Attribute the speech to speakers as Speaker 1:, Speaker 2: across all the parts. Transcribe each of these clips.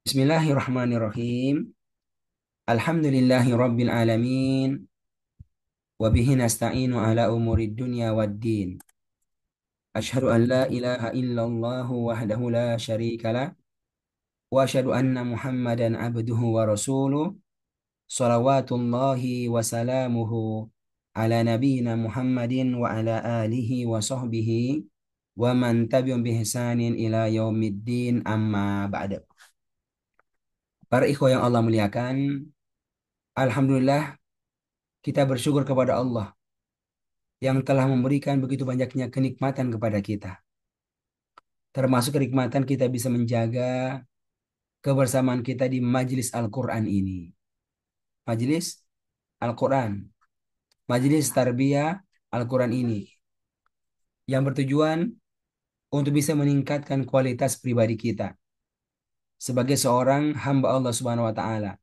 Speaker 1: Bismillahirrahmanirrahim. Alhamdulillahi rabbil alamin. Wabihi nasta'inu ala umurid dunya waddin. Ashhadu an la ilaha illallah wahdahu la syarika lah. Wa ashhadu anna muhammadan abduhu wa rasuluh. Salawatullahi wa salamuhu ala nabiyina Muhammadin wa ala alihi wa sahbihi wa man tabi'um bihsanin ila yaumiddin amma ba'da. Para ikhwah yang Allah muliakan, alhamdulillah kita bersyukur kepada Allah yang telah memberikan begitu banyaknya kenikmatan kepada kita. Termasuk kenikmatan kita bisa menjaga kebersamaan kita di majelis Al-Quran ini. Majelis Al-Quran, majelis tarbiyah Al-Quran ini. Yang bertujuan untuk bisa meningkatkan kualitas pribadi kita sebagai seorang hamba Allah Subhanahu wa Ta'ala.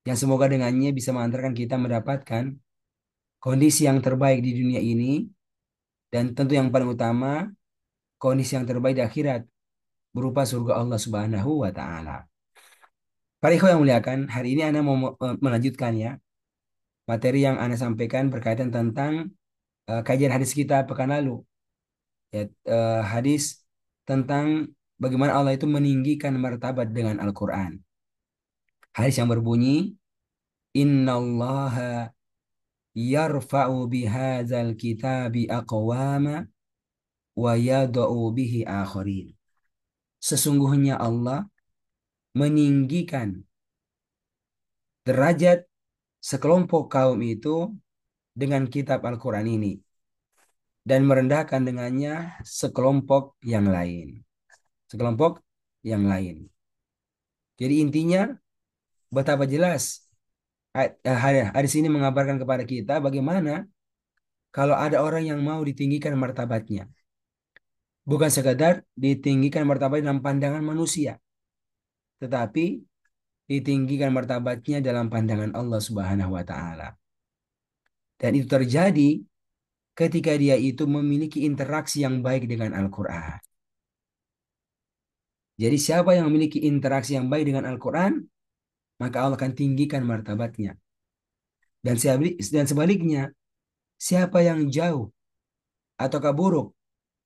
Speaker 1: Yang semoga dengannya bisa mengantarkan kita mendapatkan kondisi yang terbaik di dunia ini, dan tentu yang paling utama, kondisi yang terbaik di akhirat berupa surga Allah Subhanahu wa Ta'ala. Para ikhwan yang muliakan, hari ini Anda mau melanjutkan ya materi yang Anda sampaikan berkaitan tentang kajian hadis kita pekan lalu. Ya, hadis tentang bagaimana Allah itu meninggikan martabat dengan Al-Quran. Hadis yang berbunyi, Innallaha yarfa'u bihadzal kitabi aqwama wa yada'u bihi akharin. Sesungguhnya Allah meninggikan derajat sekelompok kaum itu dengan kitab Al-Quran ini dan merendahkan dengannya sekelompok yang lain. Sekelompok yang lain. Jadi intinya betapa jelas hadis ini mengabarkan kepada kita bagaimana kalau ada orang yang mau ditinggikan martabatnya. Bukan sekadar ditinggikan martabat dalam pandangan manusia, tetapi ditinggikan martabatnya dalam pandangan Allah Subhanahu wa Ta'ala. Dan itu terjadi ketika dia itu memiliki interaksi yang baik dengan Al-Quran. Jadi siapa yang memiliki interaksi yang baik dengan Al-Quran, maka Allah akan tinggikan martabatnya. Dan sebaliknya, siapa yang jauh atau buruk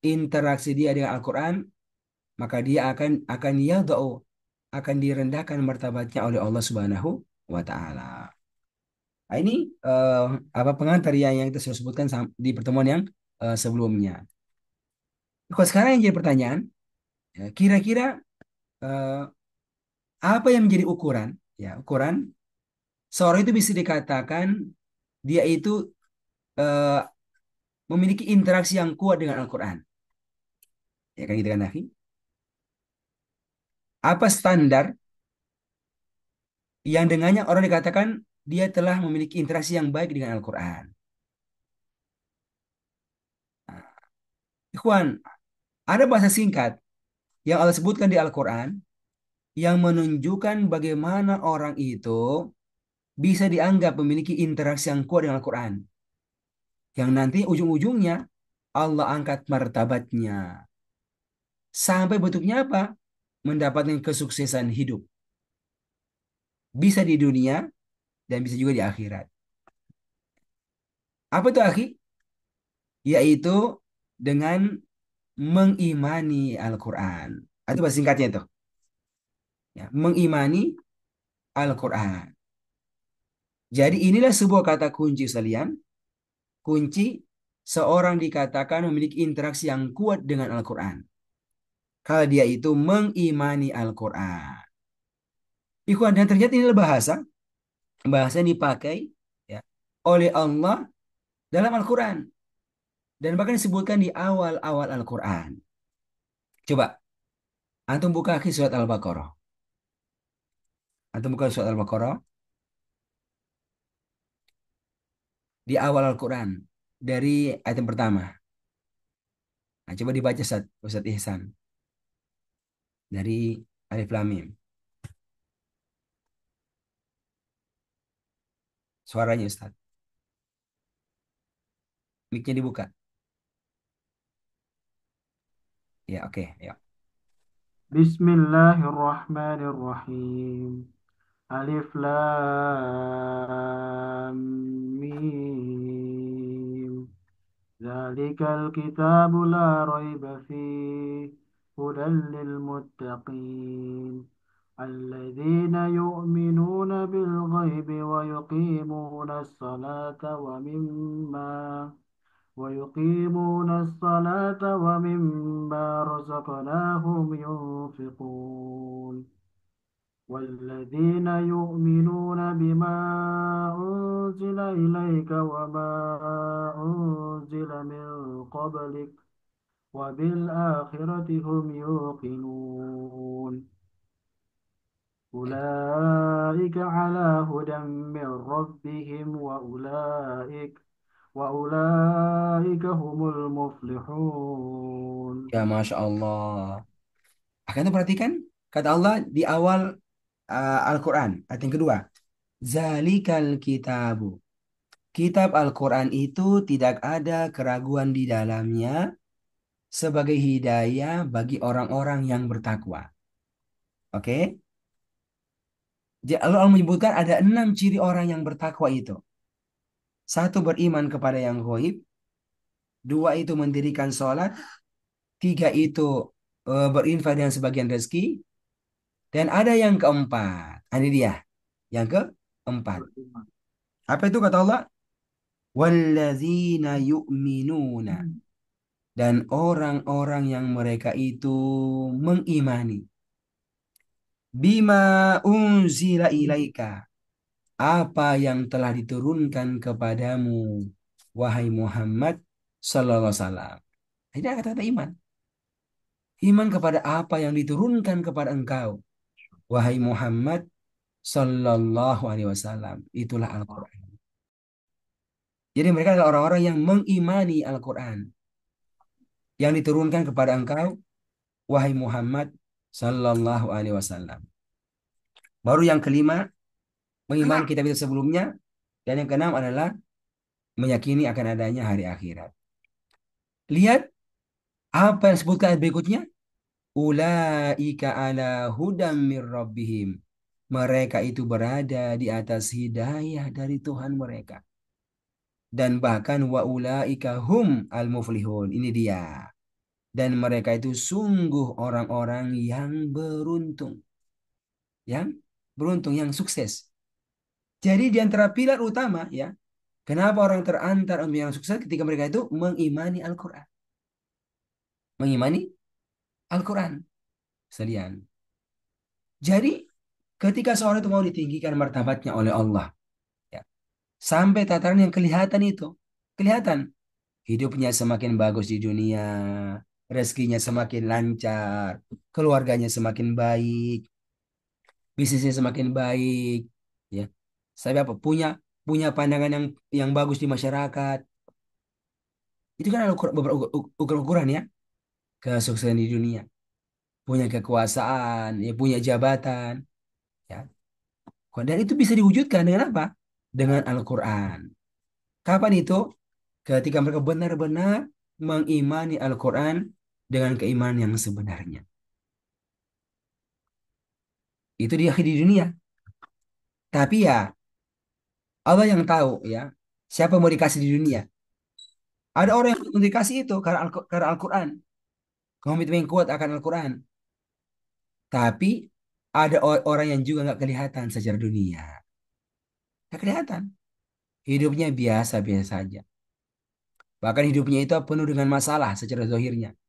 Speaker 1: interaksi dia dengan Al-Quran, maka dia akan yadau, akan direndahkan martabatnya oleh Allah Subhanahu wa Ta'ala. Nah, ini eh, apa pengantar yang kita sudah sebutkan di pertemuan yang sebelumnya. Kalau sekarang yang jadi pertanyaan, ya, kira-kira eh, apa yang menjadi ukuran, ya ukuran seorang itu bisa dikatakan dia itu eh, memiliki interaksi yang kuat dengan Al-Quran. Ya kan gitu kan, Nafi? Apa standar yang dengannya orang dikatakan dia telah memiliki interaksi yang baik dengan Al-Quran? Nah, Ikhwan, ada bahasa singkat yang Allah sebutkan di Al-Quran yang menunjukkan bagaimana orang itu bisa dianggap memiliki interaksi yang kuat dengan Al-Quran. Yang nanti ujung-ujungnya Allah angkat martabatnya. Sampai bentuknya apa? Mendapatkan kesuksesan hidup. Bisa di dunia dan bisa juga di akhirat. Apa itu akhi? Yaitu dengan mengimani Al-Quran. Itu bahasa singkatnya itu. Ya, mengimani Al-Quran. Jadi inilah sebuah kata kunci sekalian. Kunci seorang dikatakan memiliki interaksi yang kuat dengan Al-Quran. Kalau dia itu mengimani Al-Quran. Ikhwan, dan ternyata ini adalah bahasa. Bahasa yang dipakai ya, oleh Allah dalam Al-Quran. Dan bahkan disebutkan di awal-awal Al-Quran. Coba, antum buka surat Al-Baqarah. Antum buka surat Al-Baqarah. Di awal Al-Quran. Dari ayat yang pertama. Nah, coba dibaca Ustaz Ihsan. Dari Alif Lam Mim. Suaranya Ustaz. Mic-nya dibuka. Ya, oke. Ya.
Speaker 2: بسم الله الرحمن الرحيم. ألف لام ميم. ذلك الكتاب لا ريب فيه، هدى للمتقين الذين يؤمنون بالغيب ويقيمون الصلاة رزقناهم ينفقون. والذين يؤمنون بما أنزل إليك وما أنزل من قبلك وبالآخرة هم يوقنون. أولئك على هدى من ربهم وأولئك هم المفلحون.
Speaker 1: Ya, Masya Allah. Akan itu perhatikan kata Allah di awal Al-Quran, ayat yang kedua. Zalikal kitabu. Kitab Al-Quran itu tidak ada keraguan di dalamnya sebagai hidayah bagi orang-orang yang bertakwa. Oke? Jadi Allah menyebutkan ada 6 ciri orang yang bertakwa itu. Satu, beriman kepada yang gaib. Dua, itu mendirikan sholat. Tiga, itu berinfak dengan sebagian rezeki. Dan ada yang keempat. Ini dia. Yang keempat. Apa itu kata Allah? Walladzina yu'minuna. Dan orang-orang yang mereka itu mengimani. Bima unzila ilaika. Apa yang telah diturunkan kepadamu, wahai Muhammad sallallahu alaihi wasallam. Ini ada kata-kata iman. Iman kepada apa yang diturunkan kepada engkau, wahai Muhammad sallallahu alaihi wasallam. Itulah Al-Quran. Jadi mereka adalah orang-orang yang mengimani Al-Quran yang diturunkan kepada engkau, wahai Muhammad sallallahu alaihi wasallam. Baru yang kelima, mengimani kitab itu sebelumnya. Dan yang keenam adalah meyakini akan adanya hari akhirat. Lihat apa yang disebutkan ayat berikutnya. Ulaika ala hudam mir rabbihim. Mereka itu berada di atas hidayah dari Tuhan mereka. Dan bahkan wa ulaika hum al muflihun. Ini dia. Dan mereka itu sungguh orang-orang yang beruntung. Yang beruntung, yang sukses. Jadi di antara pilar utama ya, kenapa orang terantar yang sukses ketika mereka itu mengimani Al-Quran. Mengimani Al-Quran. Sekalian. Jadi ketika seorang itu mau ditinggikan martabatnya oleh Allah, ya, sampai tataran yang kelihatan itu, kelihatan hidupnya semakin bagus di dunia, rezekinya semakin lancar, keluarganya semakin baik, bisnisnya semakin baik, ya. Saya apa? Punya pandangan yang bagus di masyarakat. Itu kan ada beberapa ukuran ya, kesuksesan di dunia, punya kekuasaan, ya, punya jabatan, ya. Dan itu bisa diwujudkan dengan apa? Dengan Al-Quran. Kapan itu? Ketika mereka benar-benar mengimani Al-Quran dengan keimanan yang sebenarnya. Itu di akhir di dunia. Tapi ya, Allah yang tahu ya, siapa yang mau dikasih di dunia. Ada orang yang mau dikasih itu karena Al-Quran. Komitmen yang kuat akan Al-Quran. Tapi ada orang yang juga nggak kelihatan secara dunia. Nggak kelihatan. Hidupnya biasa-biasa saja. Bahkan hidupnya itu penuh dengan masalah secara zahirnya.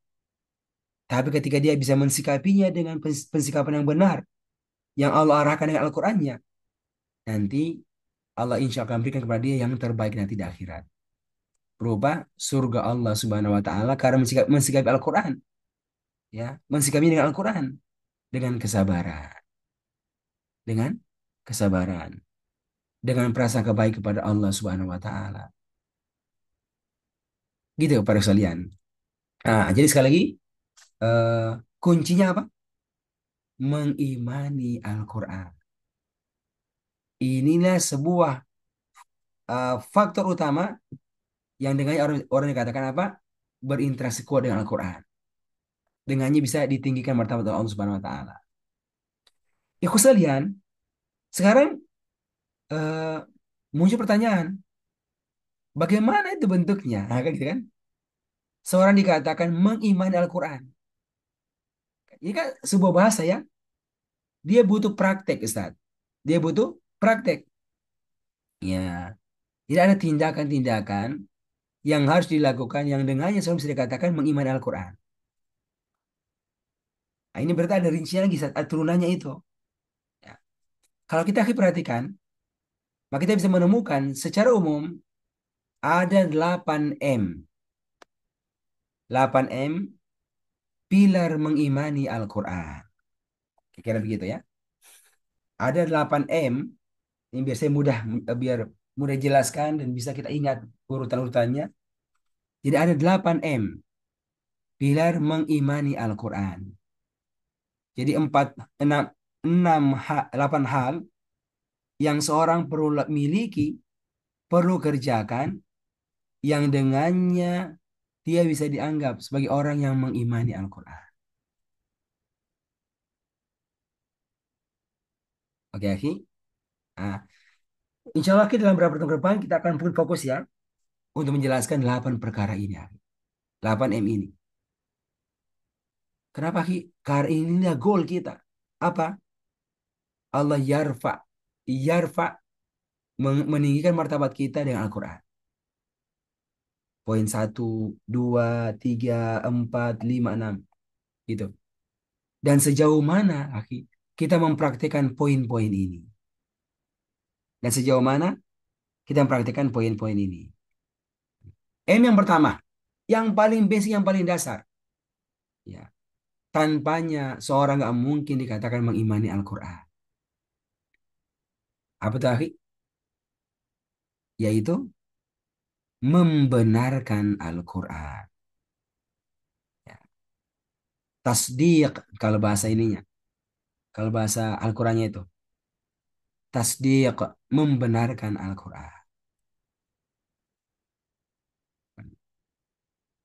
Speaker 1: Tapi ketika dia bisa mensikapinya dengan pensikapan yang benar, yang Allah arahkan dengan Al-Qur'annya, nanti Allah insya Allah akan berikan kepada dia yang terbaik nanti di akhirat. Berupa surga Allah Subhanahu wa taala karena mensikapi Al-Qur'an, ya, mensikapinya dengan Al-Qur'an dengan kesabaran, dengan kesabaran, dengan prasangka baik kepada Allah Subhanahu wa taala. Gitu para sekalian. Nah, jadi sekali lagi eh, kuncinya apa? Mengimani Al-Qur'an. Inilah sebuah faktor utama yang dengan orang dikatakan apa? Berinteraksi kuat dengan Al-Quran. Dengannya bisa ditinggikan martabat Allah Subhanahu wa taala. Ikhwas sekalian, sekarang eh, muncul pertanyaan, bagaimana itu bentuknya? Nah, kan gitu kan? Seorang dikatakan mengimani Al-Qur'an. Ini kan sebuah bahasa ya, dia butuh praktek, Ustaz. Dia butuh praktek. Ya, tidak ada tindakan-tindakan yang harus dilakukan yang dengannya seorang bisa dikatakan mengimani Al-Qur'an. Nah, ini berarti ada rincian lagi, Ustaz, turunannya itu. Ya. Kalau kita perhatikan, maka kita bisa menemukan secara umum ada 8M. 8M pilar mengimani Al-Quran. Kira-kira begitu ya. Ada 8M, ini biasanya mudah, biar mudah jelaskan dan bisa kita ingat urutan-urutannya. Jadi ada 8M, pilar mengimani Al-Quran. Jadi 8 hal yang seorang perlu miliki, perlu kerjakan, yang dengannya dia bisa dianggap sebagai orang yang mengimani Al-Quran. Oke, Aki? Nah, insya Allah kita dalam beberapa pertemuan ke depan kita akan fokus ya untuk menjelaskan 8 perkara ini. 8M ini. Kenapa Ki? Karena ini adalah goal kita. Apa? Allah yarfa meninggikan martabat kita dengan Al-Quran. Poin 1, 2, 3, 4, 5, 6. Gitu. Dan sejauh mana Aki, kita mempraktikkan poin-poin ini. Dan sejauh mana kita mempraktikkan poin-poin ini. M yang pertama. Yang paling basic, yang paling dasar. Ya. Tanpanya seorang nggak mungkin dikatakan mengimani Al-Quran. Apa itu akhi? Yaitu membenarkan Al-Quran. Ya. Tasdiq kalau bahasa ininya. Kalau bahasa Al-Qurannya itu. Tasdiq, membenarkan Al-Quran.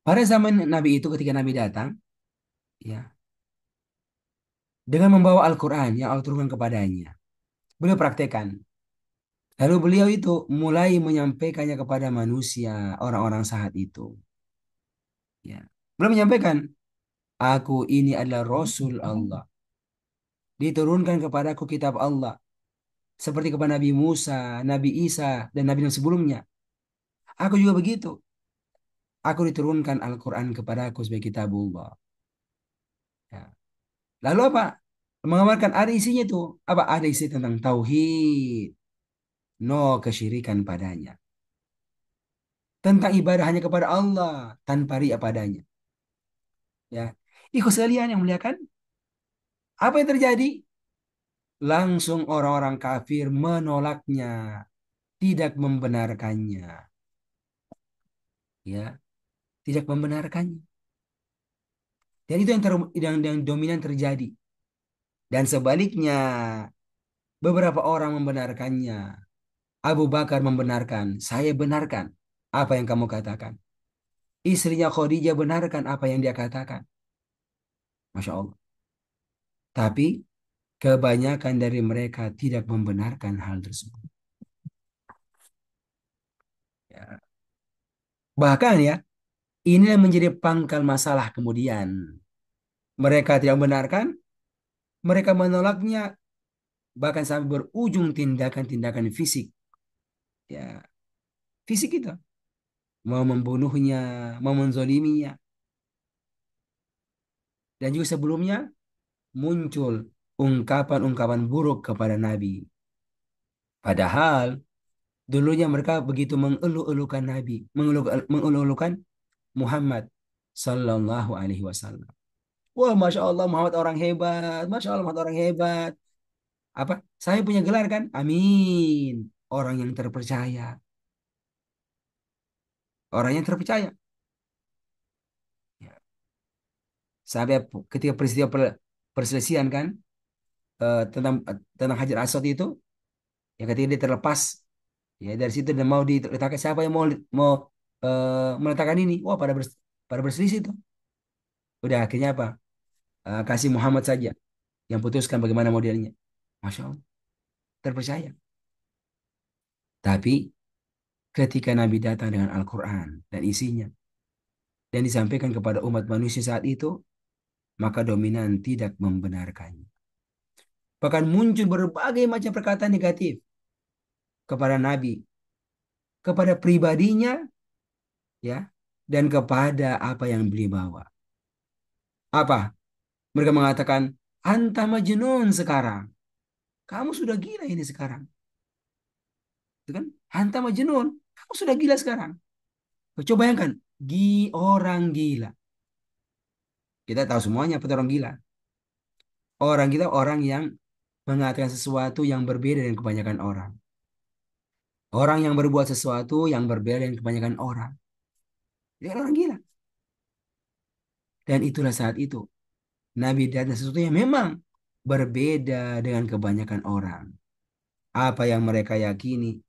Speaker 1: Pada zaman Nabi itu ketika Nabi datang, ya, dengan membawa Al-Quran yang Allah turunkan kepadanya. Beliau praktekkan. Lalu beliau itu mulai menyampaikannya kepada manusia, orang-orang saat itu. Ya. Beliau menyampaikan, aku ini adalah Rasul Allah. Diturunkan kepadaku kitab Allah. Seperti kepada Nabi Musa, Nabi Isa, dan Nabi yang sebelumnya. Aku juga begitu. Aku diturunkan Al-Quran kepadaku sebagai kitabullah. Ya. Lalu apa? Mengamalkan ada isinya itu. Apa? Ada isi tentang tauhid. No kesyirikan padanya. Tentang ibadah hanya kepada Allah. Tanpa riya padanya. Ya. Ikhwas sekalian yang muliakan. Apa yang terjadi? Langsung orang-orang kafir menolaknya. Tidak membenarkannya. Ya. Tidak membenarkannya. Dan itu yang dominan terjadi. Dan sebaliknya, beberapa orang membenarkannya. Abu Bakar membenarkan, saya benarkan apa yang kamu katakan. Istrinya Khadijah benarkan apa yang dia katakan. Masya Allah. Tapi kebanyakan dari mereka tidak membenarkan hal tersebut. Ya. Bahkan ya, ini yang menjadi pangkal masalah kemudian. Mereka tidak membenarkan, mereka menolaknya, bahkan sampai berujung tindakan-tindakan fisik. Ya, fisik itu. Mau membunuhnya, mau menzoliminya. Dan juga sebelumnya muncul ungkapan-ungkapan buruk kepada Nabi. Padahal dulunya mereka begitu mengeluh-elukan Nabi, mengeluh-elukan Muhammad Sallallahu Alaihi Wasallam. Wah, Masya Allah Muhammad orang hebat, Masya Allah Muhammad orang hebat. Apa? Saya punya gelar kan? Amin. Orang yang terpercaya. Orang yang terpercaya. Ya. Sampai ketika peristiwa perselisihan kan, tentang Hajar Aswad itu, yang ketika dia terlepas, ya dari situ dan mau diletakkan, siapa yang mau meletakkan ini, wah pada berselisih tuh. Udah akhirnya apa, kasih Muhammad saja yang putuskan bagaimana modelnya. Masya Allah, terpercaya. Tapi ketika Nabi datang dengan Al-Quran dan isinya, dan disampaikan kepada umat manusia saat itu, maka dominan tidak membenarkannya. Bahkan muncul berbagai macam perkataan negatif kepada Nabi, kepada pribadinya, ya, dan kepada apa yang beliau bawa. Apa? Mereka mengatakan, anta majnun sekarang. Kamu sudah gila ini sekarang. Itu kan? Anta majnun. Kamu sudah gila sekarang. Coba bayangkan, orang gila. Kita tahu semuanya apa itu orang gila. Orang gila orang yang mengatakan sesuatu yang berbeda dengan kebanyakan orang. Orang yang berbuat sesuatu yang berbeda dengan kebanyakan orang. Dia kan orang gila. Dan itulah saat itu. Nabi datang sesuatu yang memang berbeda dengan kebanyakan orang. Apa yang mereka yakini,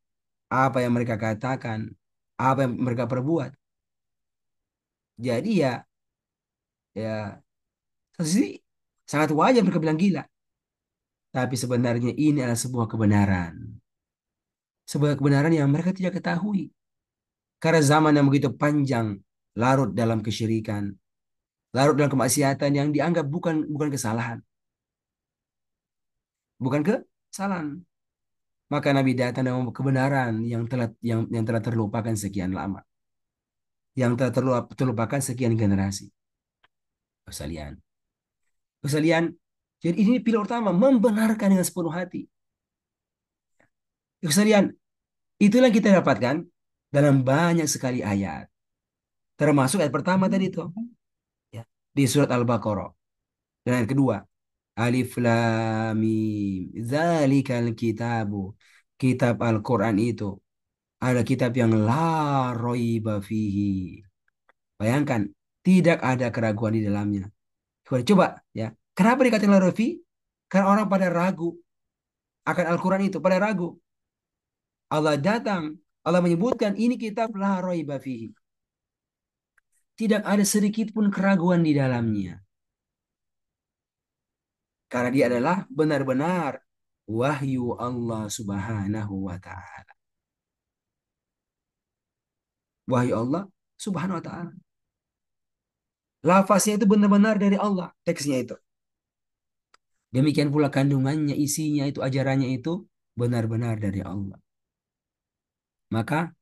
Speaker 1: apa yang mereka katakan, apa yang mereka perbuat. Jadi ya satu sisi sangat wajar mereka bilang gila. Tapi sebenarnya ini adalah sebuah kebenaran. Sebuah kebenaran yang mereka tidak ketahui. Karena zaman yang begitu panjang, larut dalam kesyirikan, larut dalam kemaksiatan yang dianggap bukan bukan kesalahan, bukan kesalahan. Maka Nabi datang dengan kebenaran yang telah terlupakan sekian lama, yang telah terlupakan sekian generasi. Kesalian, kesalian. Jadi ini pilar utama, membenarkan dengan sepenuh hati. Kesalian, itulah kita dapatkan dalam banyak sekali ayat. Termasuk ayat pertama tadi itu, ya, di surat Al-Baqarah. Dan ayat kedua, Alif Lam Mim. Zalikal kitabu. Kitab Al-Quran itu ada kitab yang la roiba fihi. Bayangkan, tidak ada keraguan di dalamnya. Coba ya. Kenapa dikatakan la roiba fihi? Karena orang pada ragu akan Al-Quran itu, pada ragu. Allah datang, Allah menyebutkan ini kitab la roiba fihi. Tidak ada sedikit pun keraguan di dalamnya. Karena dia adalah benar-benar wahyu Allah Subhanahu wa taala. Wahyu Allah Subhanahu wa taala. Lafaznya itu benar-benar dari Allah, teksnya itu. Demikian pula kandungannya, isinya itu, ajarannya itu benar-benar dari Allah. Maka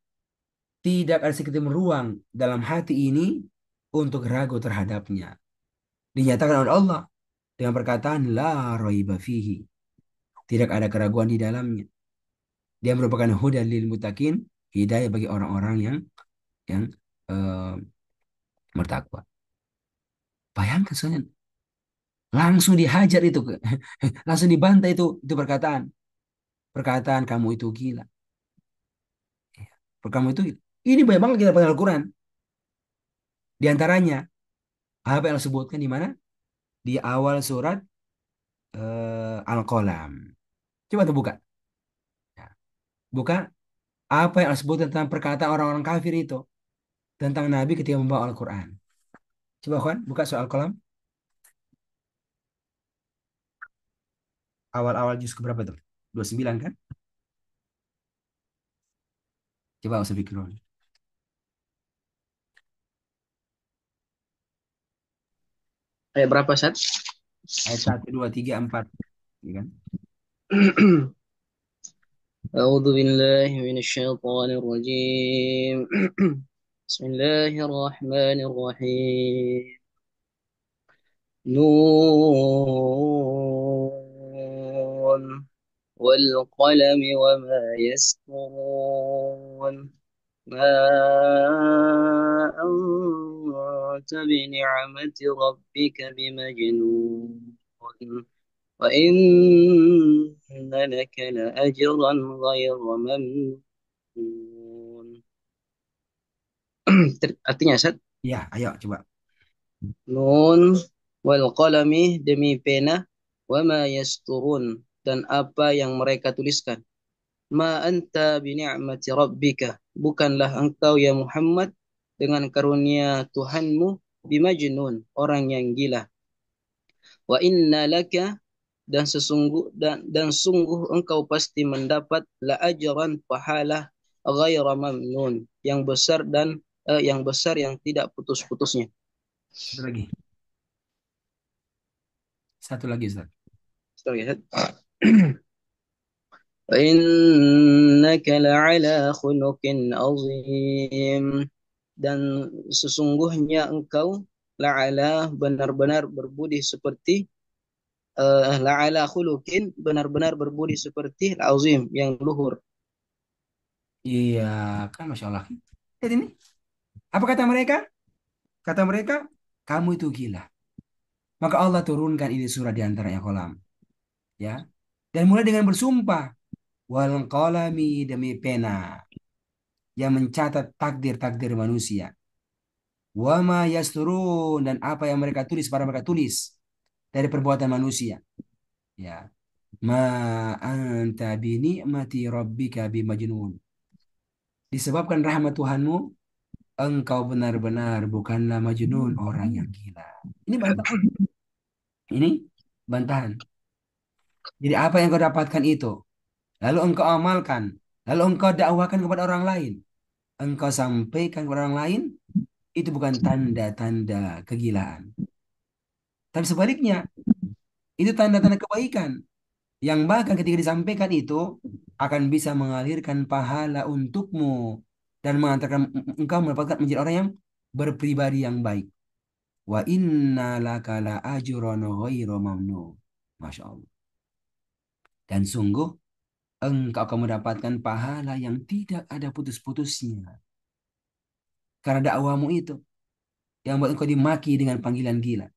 Speaker 1: tidak ada sedikit ruang dalam hati ini untuk ragu terhadapnya. Dinyatakan oleh Allah dengan perkataan la raiba fihi. Tidak ada keraguan di dalamnya. Dia merupakan hudan lil mutakin, hidayah bagi orang-orang yang eh, bertakwa. Bayangkan soalnya langsung dihajar itu, langsung dibantai itu perkataan. Perkataan kamu itu gila. Kamu itu gila. Ini banyak banget kita pada Al-Quran. Di antaranya apa yang disebutkan di mana? Di awal surat Al-Qalam. Coba tuh buka. Ya. Buka apa yang disebut tentang perkataan orang-orang kafir itu tentang Nabi ketika membawa Al-Quran. Coba kan, buka soal Al-Qalam. Awal-awal juz keberapa tuh? 29 kan? Coba usah pikir dulu.
Speaker 3: Ayat berapa, Sat?
Speaker 1: Ayat 1, 2, 3, 4. Ya kan?
Speaker 3: أعوذ بالله من الشيطان الرجيم. بسم الله الرحمن الرحيم. نون والقلم وما يسطرون ما أنت بنعمة ربك بمجنون وإن لك لأجرا غير ممنون. Artinya, Sat?
Speaker 1: Ya, ayo coba.
Speaker 3: Nun wal qalami, demi pena, wa ma yasturun, dan apa yang mereka tuliskan. Ma anta bi ni'mati rabbika, bukanlah engkau ya Muhammad dengan karunia Tuhanmu, bimajnun, orang yang gila. Wa inna laka dan sungguh engkau pasti mendapat la ajran pahala ghaira mamnun yang besar yang tidak putus-putusnya.
Speaker 1: Satu lagi. Satu lagi, Ustaz.
Speaker 3: Kita lihat. Wa innaka la'ala khuluqin azim. Dan sesungguhnya engkau la'ala benar-benar berbudi seperti la'ala khuluqin benar-benar berbudi seperti azim yang luhur.
Speaker 1: Iya, kan Masya Allah. Lihat ini. Apa kata mereka? Kata mereka, kamu itu gila. Maka Allah turunkan ini surah di antaranya kolam. Ya. Dan mulai dengan bersumpah. Wal qalami demi pena. Yang mencatat takdir-takdir manusia. Wama yasturun. Dan apa yang mereka tulis, para mereka tulis. Dari perbuatan manusia. Ya. Ma anta bi ni'mati rabbika bimajnun. Disebabkan rahmat Tuhanmu, engkau benar-benar bukanlah majnun, orang yang gila. Ini bantahan. Ini bantahan. Jadi apa yang kau dapatkan itu, lalu engkau amalkan, lalu engkau dakwakan kepada orang lain, engkau sampaikan kepada orang lain, itu bukan tanda-tanda kegilaan. Tapi sebaliknya, itu tanda-tanda kebaikan. Yang bahkan ketika disampaikan itu, akan bisa mengalirkan pahala untukmu. Dan mengantarkan engkau mendapatkan menjadi orang yang berpribadi yang baik. Wa inna laka la ajran ghairu mamnun. Masya Allah. Dan sungguh engkau akan mendapatkan pahala yang tidak ada putus-putusnya. Karena dakwamu itu yang buat engkau dimaki dengan panggilan gila.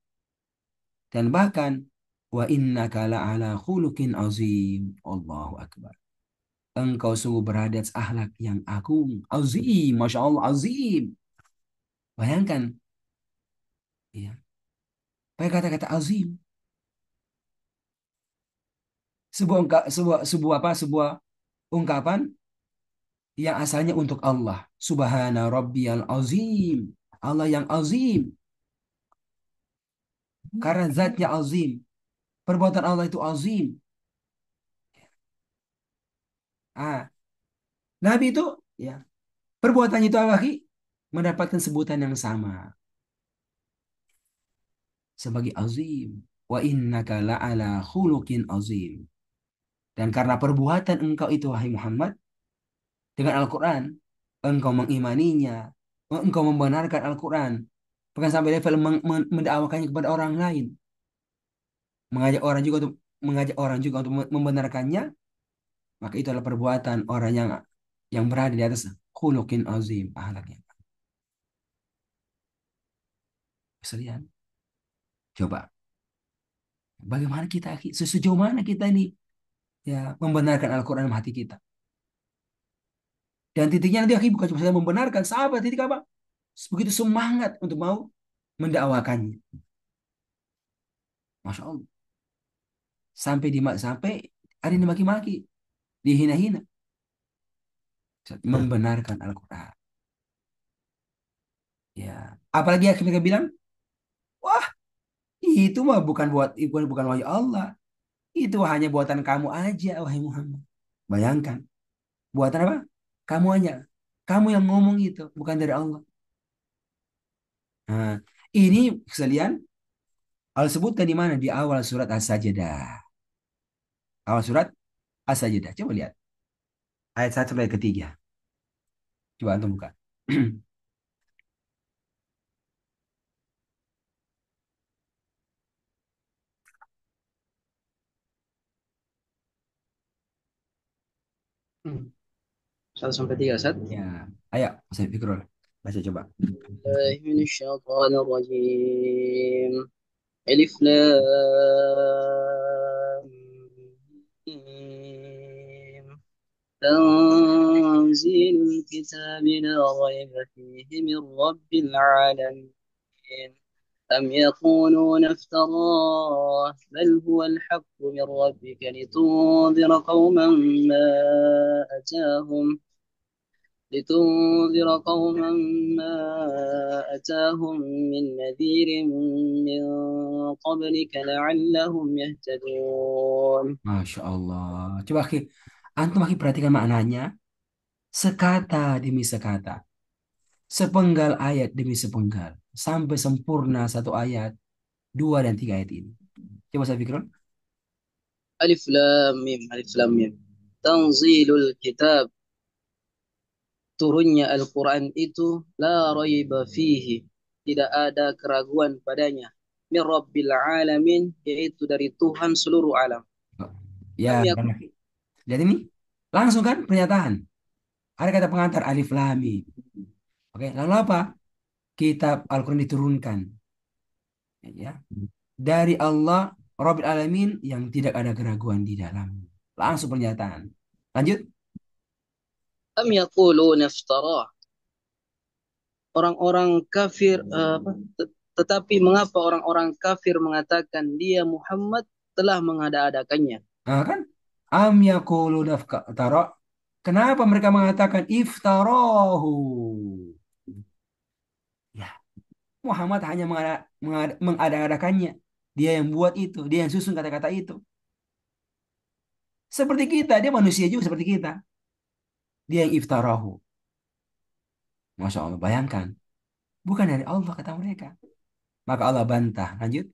Speaker 1: Dan bahkan wa innaka la'ala khuluqin azim. Allahu Akbar. Engkau sungguh berada atas akhlak yang agung. Azim. Masya Allah. Azim. Bayangkan. Ya. Pakai kata-kata azim. Sebuah ungkapan yang asalnya untuk Allah. Subhana rabbiyal azim. Allah yang azim. Karena zatnya azim. Perbuatan Allah itu azim. Ah, Nabi itu ya perbuatannya itu apa? Ki? Mendapatkan sebutan yang sama sebagai azim. Wa innaka la'ala khuluqin azim. Dan karena perbuatan engkau itu wahai Muhammad dengan Al-Quran, engkau mengimaninya, engkau membenarkan Al-Quran, bahkan sampai level mendakwakannya kepada orang lain, mengajak orang juga untuk membenarkannya, maka itu adalah perbuatan orang yang berada di atas khuluqin azim, ahlaknya. Keselian. Coba, bagaimana kita, sejauh mana kita ini ya membenarkan Al-Quran dalam hati kita. Dan titiknya nanti akhi bukan cuma saya membenarkan, sahabat titik apa? Begitu semangat untuk mau mendakwakannya. Masya Allah. Sampai ada yang dimaki-maki, dihina-hina. Membenarkan Al-Quran. Ya. Apalagi akhirnya mereka bilang, wah itu mah bukan wahyu Allah. Itu hanya buatan kamu aja, wahai Muhammad. Bayangkan, buatan apa? Kamu aja. Kamu yang ngomong itu, bukan dari Allah. Nah, ini sekalian Allah sebutkan di mana? Di awal surat As-Sajdah. Awal surat As-Sajdah. Coba lihat. Ayat 1 sampai ketiga. Coba antum buka.
Speaker 3: Hmm. 1 sampai 3 Sat.
Speaker 1: Ya, ayo, saya Fikrul. Baca coba.
Speaker 3: الله من الشيطان الرجيم ألف لام ميم. تنزيل الكتاب لا ريب فيه من رب العالمين أم يقولون افتراه بل هو الحق من ربك لتنذر قوما ما أتاهم لتنذر قوما ما أتاهم من نذير من قبلك لعلهم يهتدون.
Speaker 1: Masya Allah. Coba antum perhatikan maknanya. Sekata demi sekata. Sepenggal ayat demi sepenggal. Sampai sempurna satu ayat. Dua dan tiga ayat ini. Coba saya pikirkan.
Speaker 3: ألف لام ميم ألف لام ميم تنزيل الكتاب, turunnya Al-Quran itu la raiba fihi, tidak ada keraguan padanya, min Rabbil alamin, yaitu dari Tuhan seluruh alam.
Speaker 1: Ya,
Speaker 3: Lam
Speaker 1: dan
Speaker 3: yakun
Speaker 1: lihat ini. Langsung kan pernyataan. Ada kata pengantar alif lam mim. Oke, lalu apa? Kitab Al-Quran diturunkan. Ya, dari Allah Rabbil Alamin yang tidak ada keraguan di dalam. Langsung pernyataan. Lanjut.
Speaker 3: am yaquluna iftarah, orang-orang kafir tetapi mengapa orang-orang kafir mengatakan dia Muhammad telah mengada-adakannya?
Speaker 1: Nah, kan? Am yaquluna iftara. Kenapa mereka mengatakan iftarahu? Ya, Muhammad hanya mengada-adakannya. Dia yang buat itu, dia yang susun kata-kata itu. Seperti kita, dia manusia juga seperti kita. Dia yang iftarahu. Masya Allah, bayangkan. Bukan dari Allah kata mereka. Maka Allah bantah. Lanjut.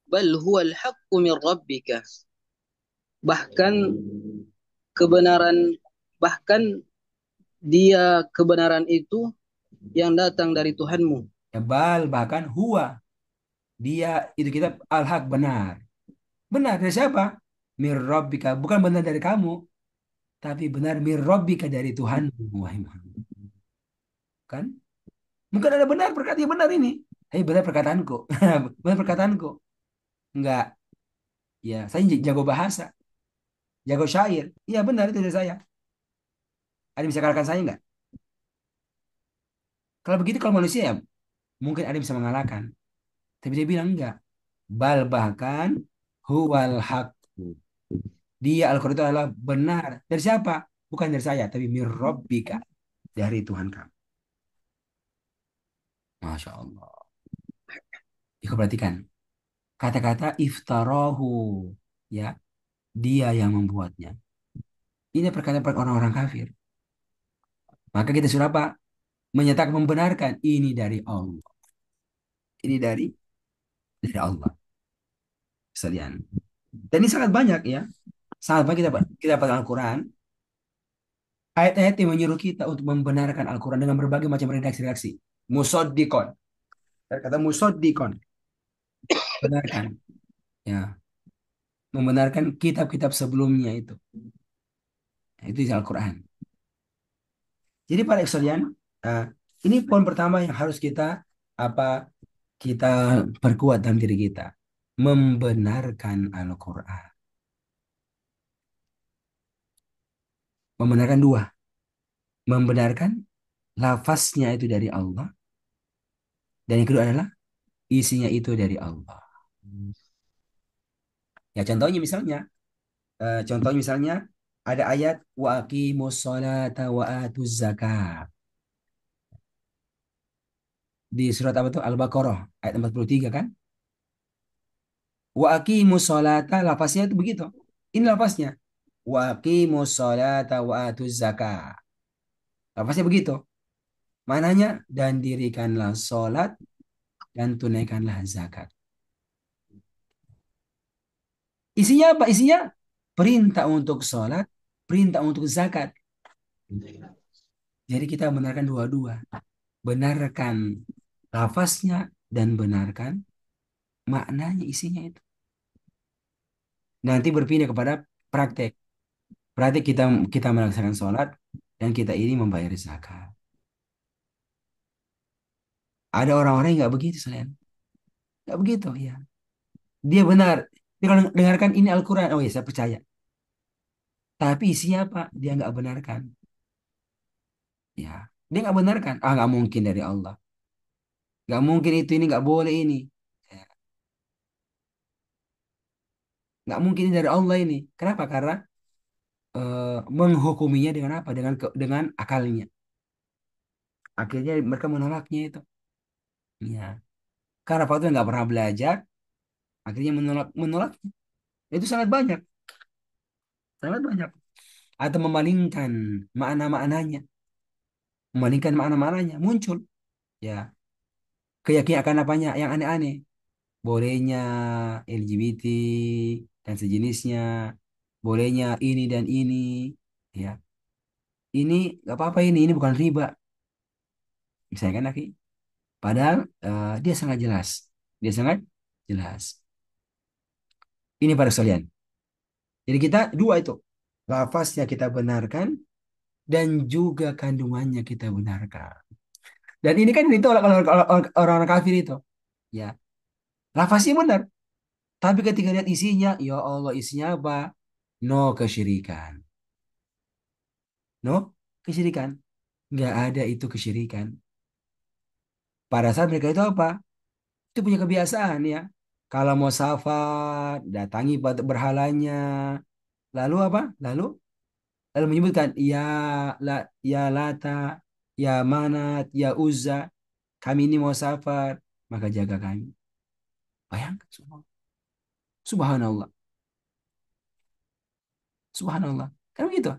Speaker 3: Bal huwal haqqu min rabbika, bahkan kebenaran, bahkan dia kebenaran itu yang datang dari Tuhanmu.
Speaker 1: Ya, bahkan huwa. Dia itu kita al-haq benar. Benar dari siapa? Mir Rabbika. Bukan benar dari kamu. Tapi benar mir Rabbika dari Tuhanmu. Wahai Muhammad. Kan? Mungkin ada benar perkataan yang benar ini. Benar perkataanku. Benar perkataanku. Enggak. Ya, saya jago bahasa. Jago syair. Iya benar itu dari saya. Ada yang bisa kalahkan saya enggak? Kalau begitu kalau manusia ya mungkin ada yang bisa mengalahkan. Tapi dia bilang enggak. Bahkan huwal haq. Dia Al-Quran itu adalah benar. Dari siapa? Bukan dari saya, tapi mir Rabbika. Dari Tuhan kamu. Masya Allah. Iku perhatikan. Kata-kata iftarahu. Ya, dia yang membuatnya. Ini perkataan orang-orang kafir. Maka kita sudah apa? Menyatakan membenarkan ini dari Allah. Ini dari Allah. Sekalian. Dan ini sangat banyak ya. Sangat banyak kita dapat Al-Quran. Ayat-ayat yang menyuruh kita untuk membenarkan Al-Quran dengan berbagai macam redaksi-redaksi. Musoddikon. Kata musoddikon. Benarkan. Ya. Membenarkan kitab-kitab sebelumnya itu. Itu di Al-Quran. Jadi para sekalian, eh, ini poin pertama yang harus kita apa kita perkuat dalam diri kita. Membenarkan Al-Quran. Membenarkan dua. Membenarkan lafaznya itu dari Allah. Dan yang kedua adalah isinya itu dari Allah. Ya contohnya misalnya ada ayat wa aqimus sholata wa atuz zakat. Di surat apa itu? Al-Baqarah ayat 43 kan? Wa aqimus sholata lafaznya itu begitu. Ini lafaznya. Wa aqimus sholata wa atuz zakat. Lafaznya begitu. Mananya dan dirikanlah sholat dan tunaikanlah zakat. Isinya apa? Isinya perintah untuk sholat, perintah untuk zakat. Jadi kita benarkan dua-dua. Benarkan lafaznya dan benarkan maknanya isinya itu. Nanti berpindah kepada praktek. Praktek kita kita melaksanakan sholat dan kita ini membayar zakat. Ada orang-orang yang nggak begitu, selain nggak begitu ya. Dia benar. Dia kalau dengarkan ini Al-Quran, oh ya saya percaya. Tapi isinya apa? Dia nggak benarkan. Ya, dia nggak benarkan. Ah, nggak mungkin dari Allah. Nggak mungkin itu ini nggak boleh ini. Ya, nggak mungkin ini dari Allah ini. Kenapa? Karena menghukuminya dengan apa? Dengan akalnya. Akhirnya mereka menolaknya itu. Ya. Karena faktor nggak pernah belajar, akhirnya menolaknya. Itu sangat banyak, sangat banyak. Atau memalingkan makna-maknanya, memalingkan makna-maknanya muncul. Ya, keyakinan akan apanya yang aneh-aneh. Bolehnya LGBT dan sejenisnya, bolehnya ini dan ini. Ya, ini nggak apa-apa ini bukan riba. Misalnya kan, Aki. Padahal dia sangat jelas. Dia sangat jelas. Ini para sekalian. Jadi kita dua itu. Lafaznya kita benarkan dan juga kandungannya kita benarkan. Dan ini kan itu orang-orang kafir itu. Ya, lafaznya benar. Tapi ketika lihat isinya, ya Allah isinya apa? No kesyirikan. No kesyirikan. Nggak ada itu kesyirikan. Pada saat mereka itu apa? Itu punya kebiasaan ya. Kalau mau safar, datangi berhalanya. Lalu apa? Lalu menyebutkan la, ya Lata, ya Manat, ya Uzza, kami ini mau safar, maka jaga kami. Bayangkan semua. Subhanallah, subhanallah. Kan begitu?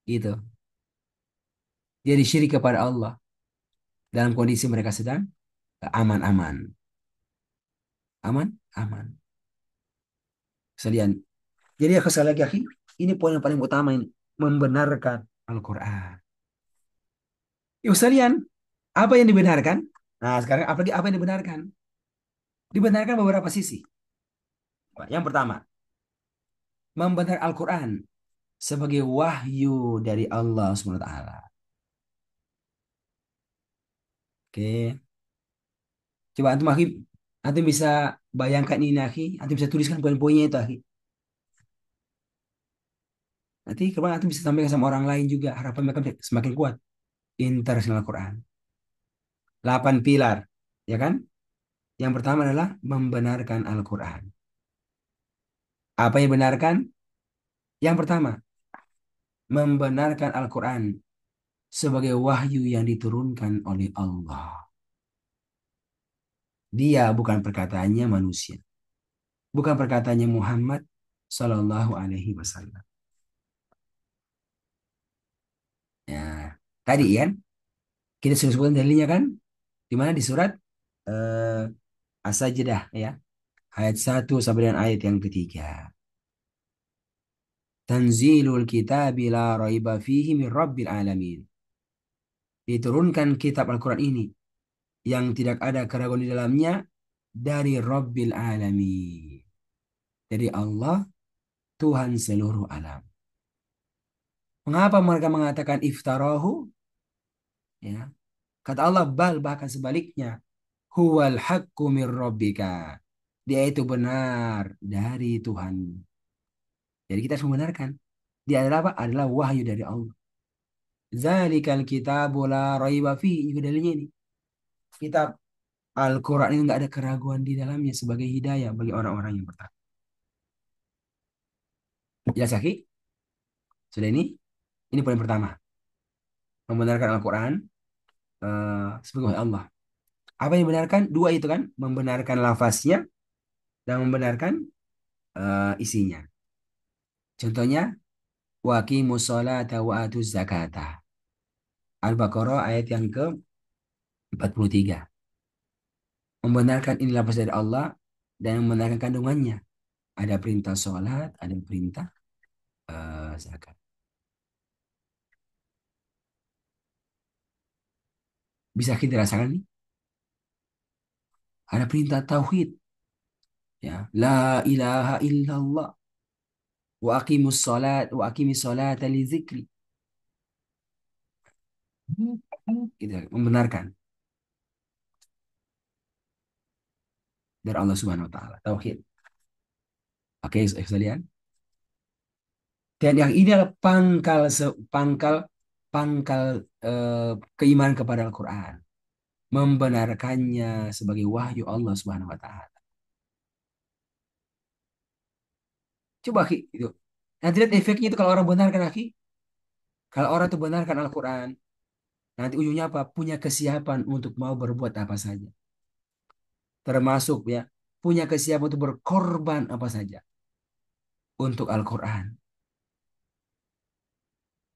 Speaker 1: Gitu. Jadi syirik kepada Allah dalam kondisi mereka sedang aman-aman. Aman, aman. Sekalian. Jadi aku sekali lagi, akhi, ini poin yang paling utama ini. Membenarkan Al-Quran. Yuk sekalian, apa yang dibenarkan? Nah sekarang apalagi apa yang dibenarkan? Dibenarkan beberapa sisi. Yang pertama, membenar Al-Quran sebagai wahyu dari Allah SWT. Oke, coba antum akhi, antum bisa bayangkan ini akhi, antum bisa tuliskan poin-poinnya itu akhi. Nanti kemarin antum bisa sampaikan sama orang lain juga, harapan mereka semakin kuat. Internasional Quran. 8 pilar, ya kan? Yang pertama adalah membenarkan Al-Quran. Apa yang benarkan? Yang pertama, membenarkan Al-Quran sebagai wahyu yang diturunkan oleh Allah. Dia bukan perkataannya manusia. Bukan perkataannya Muhammad Sallallahu Alaihi Wasallam. Ya, tadi kan kita sudah sebutkan dalilnya kan, di mana di surat eh, As-Sajdah ya, ayat 1 sampai dengan ayat yang ketiga. Tanzilul kitabi la raiba fihi min rabbil alamin. Diturunkan kitab Al-Quran ini yang tidak ada keraguan di dalamnya dari Rabbil alamin. Dari Allah, Tuhan seluruh alam. Mengapa mereka mengatakan iftarahu? Ya, kata Allah, bal bahkan sebaliknya. Huwal haqqu mir rabbika. Dia itu benar dari Tuhan. Jadi kita harus membenarkan. Dia adalah apa? Adalah wahyu dari Allah. Zalikal kitabu la raiba fihi. Juga dalilnya ini. Kitab Al-Quran ini nggak ada keraguan di dalamnya sebagai hidayah bagi orang-orang yang bertakwa. Jelas, Aki? Sudah ini? Ini poin pertama. Membenarkan Al-Quran sebagai wahyu Allah. Apa yang dibenarkan? Dua itu kan. Membenarkan lafaznya dan membenarkan isinya. Contohnya, waqimus sholata wa atuz zakata. Al-Baqarah ayat yang ke-43. Membenarkan ini lafaz dari Allah dan membenarkan kandungannya. Ada perintah sholat, ada perintah zakat. Bisa kita rasakan nih? Ada perintah tauhid. Ya, la ilaha illallah wa aqimis sholat li zikri. Gitu, membenarkan dari Allah Subhanahu wa taala. Tauhid. Oke, sekalian. Dan yang ini adalah pangkal keimanan kepada Al-Quran. Membenarkannya sebagai wahyu Allah Subhanahu wa taala. Coba itu. Nanti lihat efeknya itu kalau orang benarkan lagi. Kalau orang itu benarkan Al-Quran, nanti ujungnya apa? Punya kesiapan untuk mau berbuat apa saja. Termasuk ya, punya kesiapan untuk berkorban apa saja untuk Al-Quran.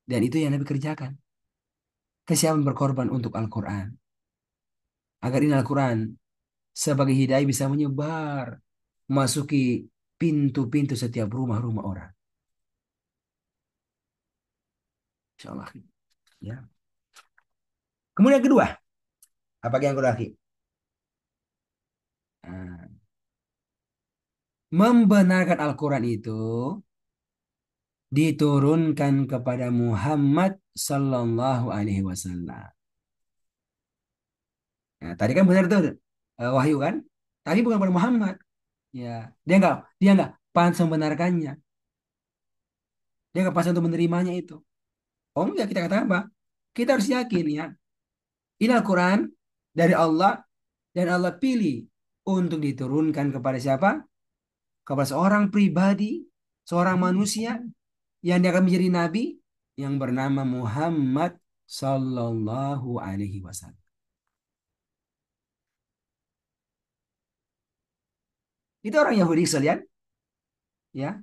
Speaker 1: Dan itu yang Nabi kerjakan. Kesiapan berkorban untuk Al-Quran. Agar ini Al-Quran sebagai hidayah bisa menyebar. Masuki pintu-pintu setiap rumah-rumah orang. Insya Allah. Ya. Kemudian yang kedua. Apa yang kedua lagi? Nah, membenarkan Al-Quran itu diturunkan kepada Muhammad Sallallahu Alaihi Wasallam. Nah, tadi kan benar tuh wahyu kan? Tapi bukan pada Muhammad. Ya, dia nggak pantas membenarkannya. Dia nggak pantas untuk menerimanya itu. Oh enggak, kita katakan apa? Kita harus yakin ya. Ini Al-Quran dari Allah dan Allah pilih untuk diturunkan kepada siapa? Kepada seorang pribadi, seorang manusia yang dia akan menjadi nabi yang bernama Muhammad Sallallahu Alaihi Wasallam. Itu orang Yahudi sekalian, ya.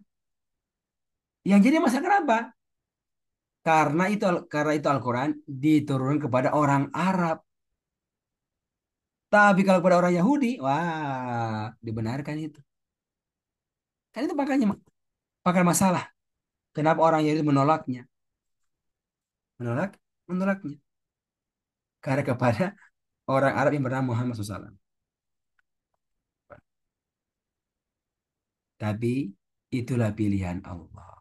Speaker 1: Yang jadi masalah kenapa? Karena itu Al-Quran diturunkan kepada orang Arab. Tapi kalau kepada orang Yahudi, wah, dibenarkan itu. Kan itu makanya pakar masalah. Kenapa orang Yahudi menolaknya? Menolaknya. Karena kepada orang Arab yang bernama Muhammad SAW. Tapi itulah pilihan Allah.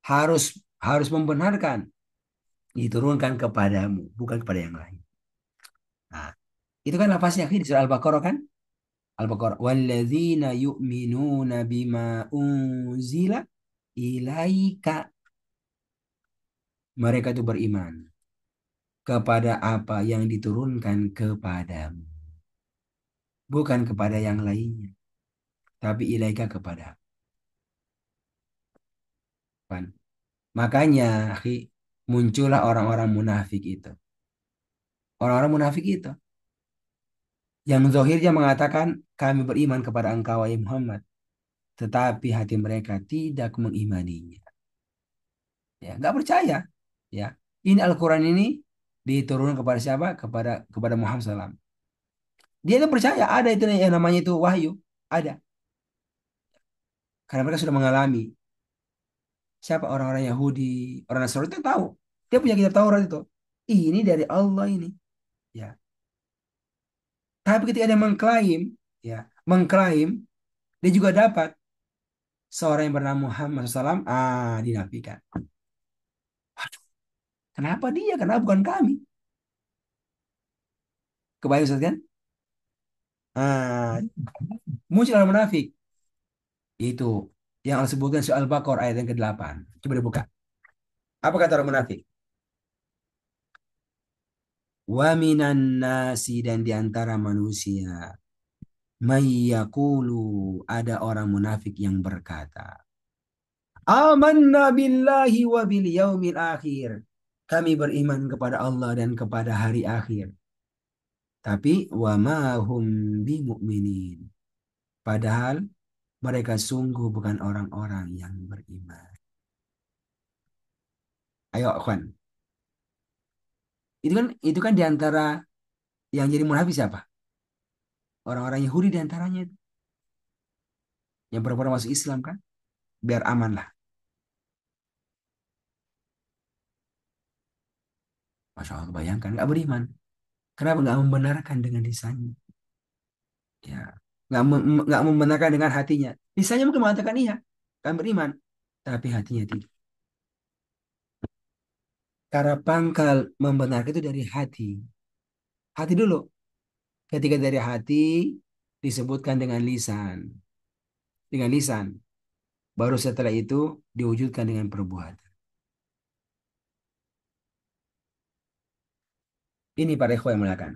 Speaker 1: Harus harus membenarkan diturunkan kepadamu, bukan kepada yang lain. Nah, itu kan lafaznya akhir di surah Al-Baqarah kan? Al-Baqarah. Walladzina yu'minuna bima unzila ilaika. Mereka itu beriman kepada apa yang diturunkan kepadamu. Bukan kepada yang lainnya. Tapi ilaika kepada. Kan? Makanya, akhi, muncullah orang-orang munafik itu. Orang-orang munafik itu. Yang zahirnya mengatakan, kami beriman kepada engkau, wahai Muhammad. Tetapi hati mereka tidak mengimaninya. Ya, nggak percaya. Ya, ini Al-Quran ini diturunkan kepada siapa? Kepada Muhammad SAW. Dia itu percaya ada itu yang namanya itu wahyu, ada. Karena mereka sudah mengalami. Siapa orang-orang Yahudi, orang Nasrani itu tahu. Dia punya kitab Taurat itu. Ini dari Allah ini. Ya. Tapi ketika dia mengklaim, ya, mengklaim dia juga dapat seorang yang bernama Muhammad SAW, dinafikan. Waduh, kenapa dia? Kenapa bukan kami? Kebayang Ustaz kan? Ah, muncul orang munafik. Itu yang Allah sebutkan soal Al-Baqarah ayat yang ke-8. Coba dibuka. Apa kata orang munafik? Wa minan nasi dan di antara manusia. Mayyakulu ada orang munafik yang berkata. Amanna billahi wa bil yaumil akhir. Kami beriman kepada Allah dan kepada hari akhir. Tapi wa ma hum bimu'minin. Padahal mereka sungguh bukan orang-orang yang beriman. Ayo, Kwan. Itu kan di antara yang jadi munafik siapa? Orang-orang Yahudi di antaranya itu. Yang pura-pura masuk Islam kan? Biar aman lah. Masya Allah, bayangkan. Nggak beriman. Kenapa nggak membenarkan dengan lisannya? Ya. Nggak membenarkan dengan hatinya. Lisannya mungkin mengatakan iya. Kan beriman. Tapi hatinya tidak. Karena pangkal membenarkan itu dari hati. Hati dulu. Ketika dari hati disebutkan dengan lisan. Dengan lisan. Baru setelah itu diwujudkan dengan perbuatan. Ini para ikhwan yang melakukan.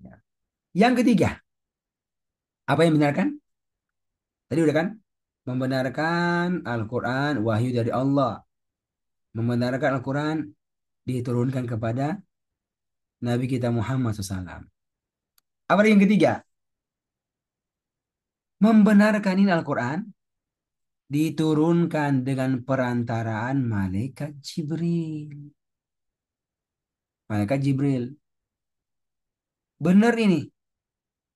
Speaker 1: Ya. Yang ketiga. Apa yang benarkan? Tadi udah kan? Membenarkan Al-Quran wahyu dari Allah. Membenarkan Al-Quran diturunkan kepada Nabi kita Muhammad SAW. Apa yang ketiga? Membenarkan ini Al-Quran diturunkan dengan perantaraan malaikat Jibril. Malaikat Jibril. Benar ini.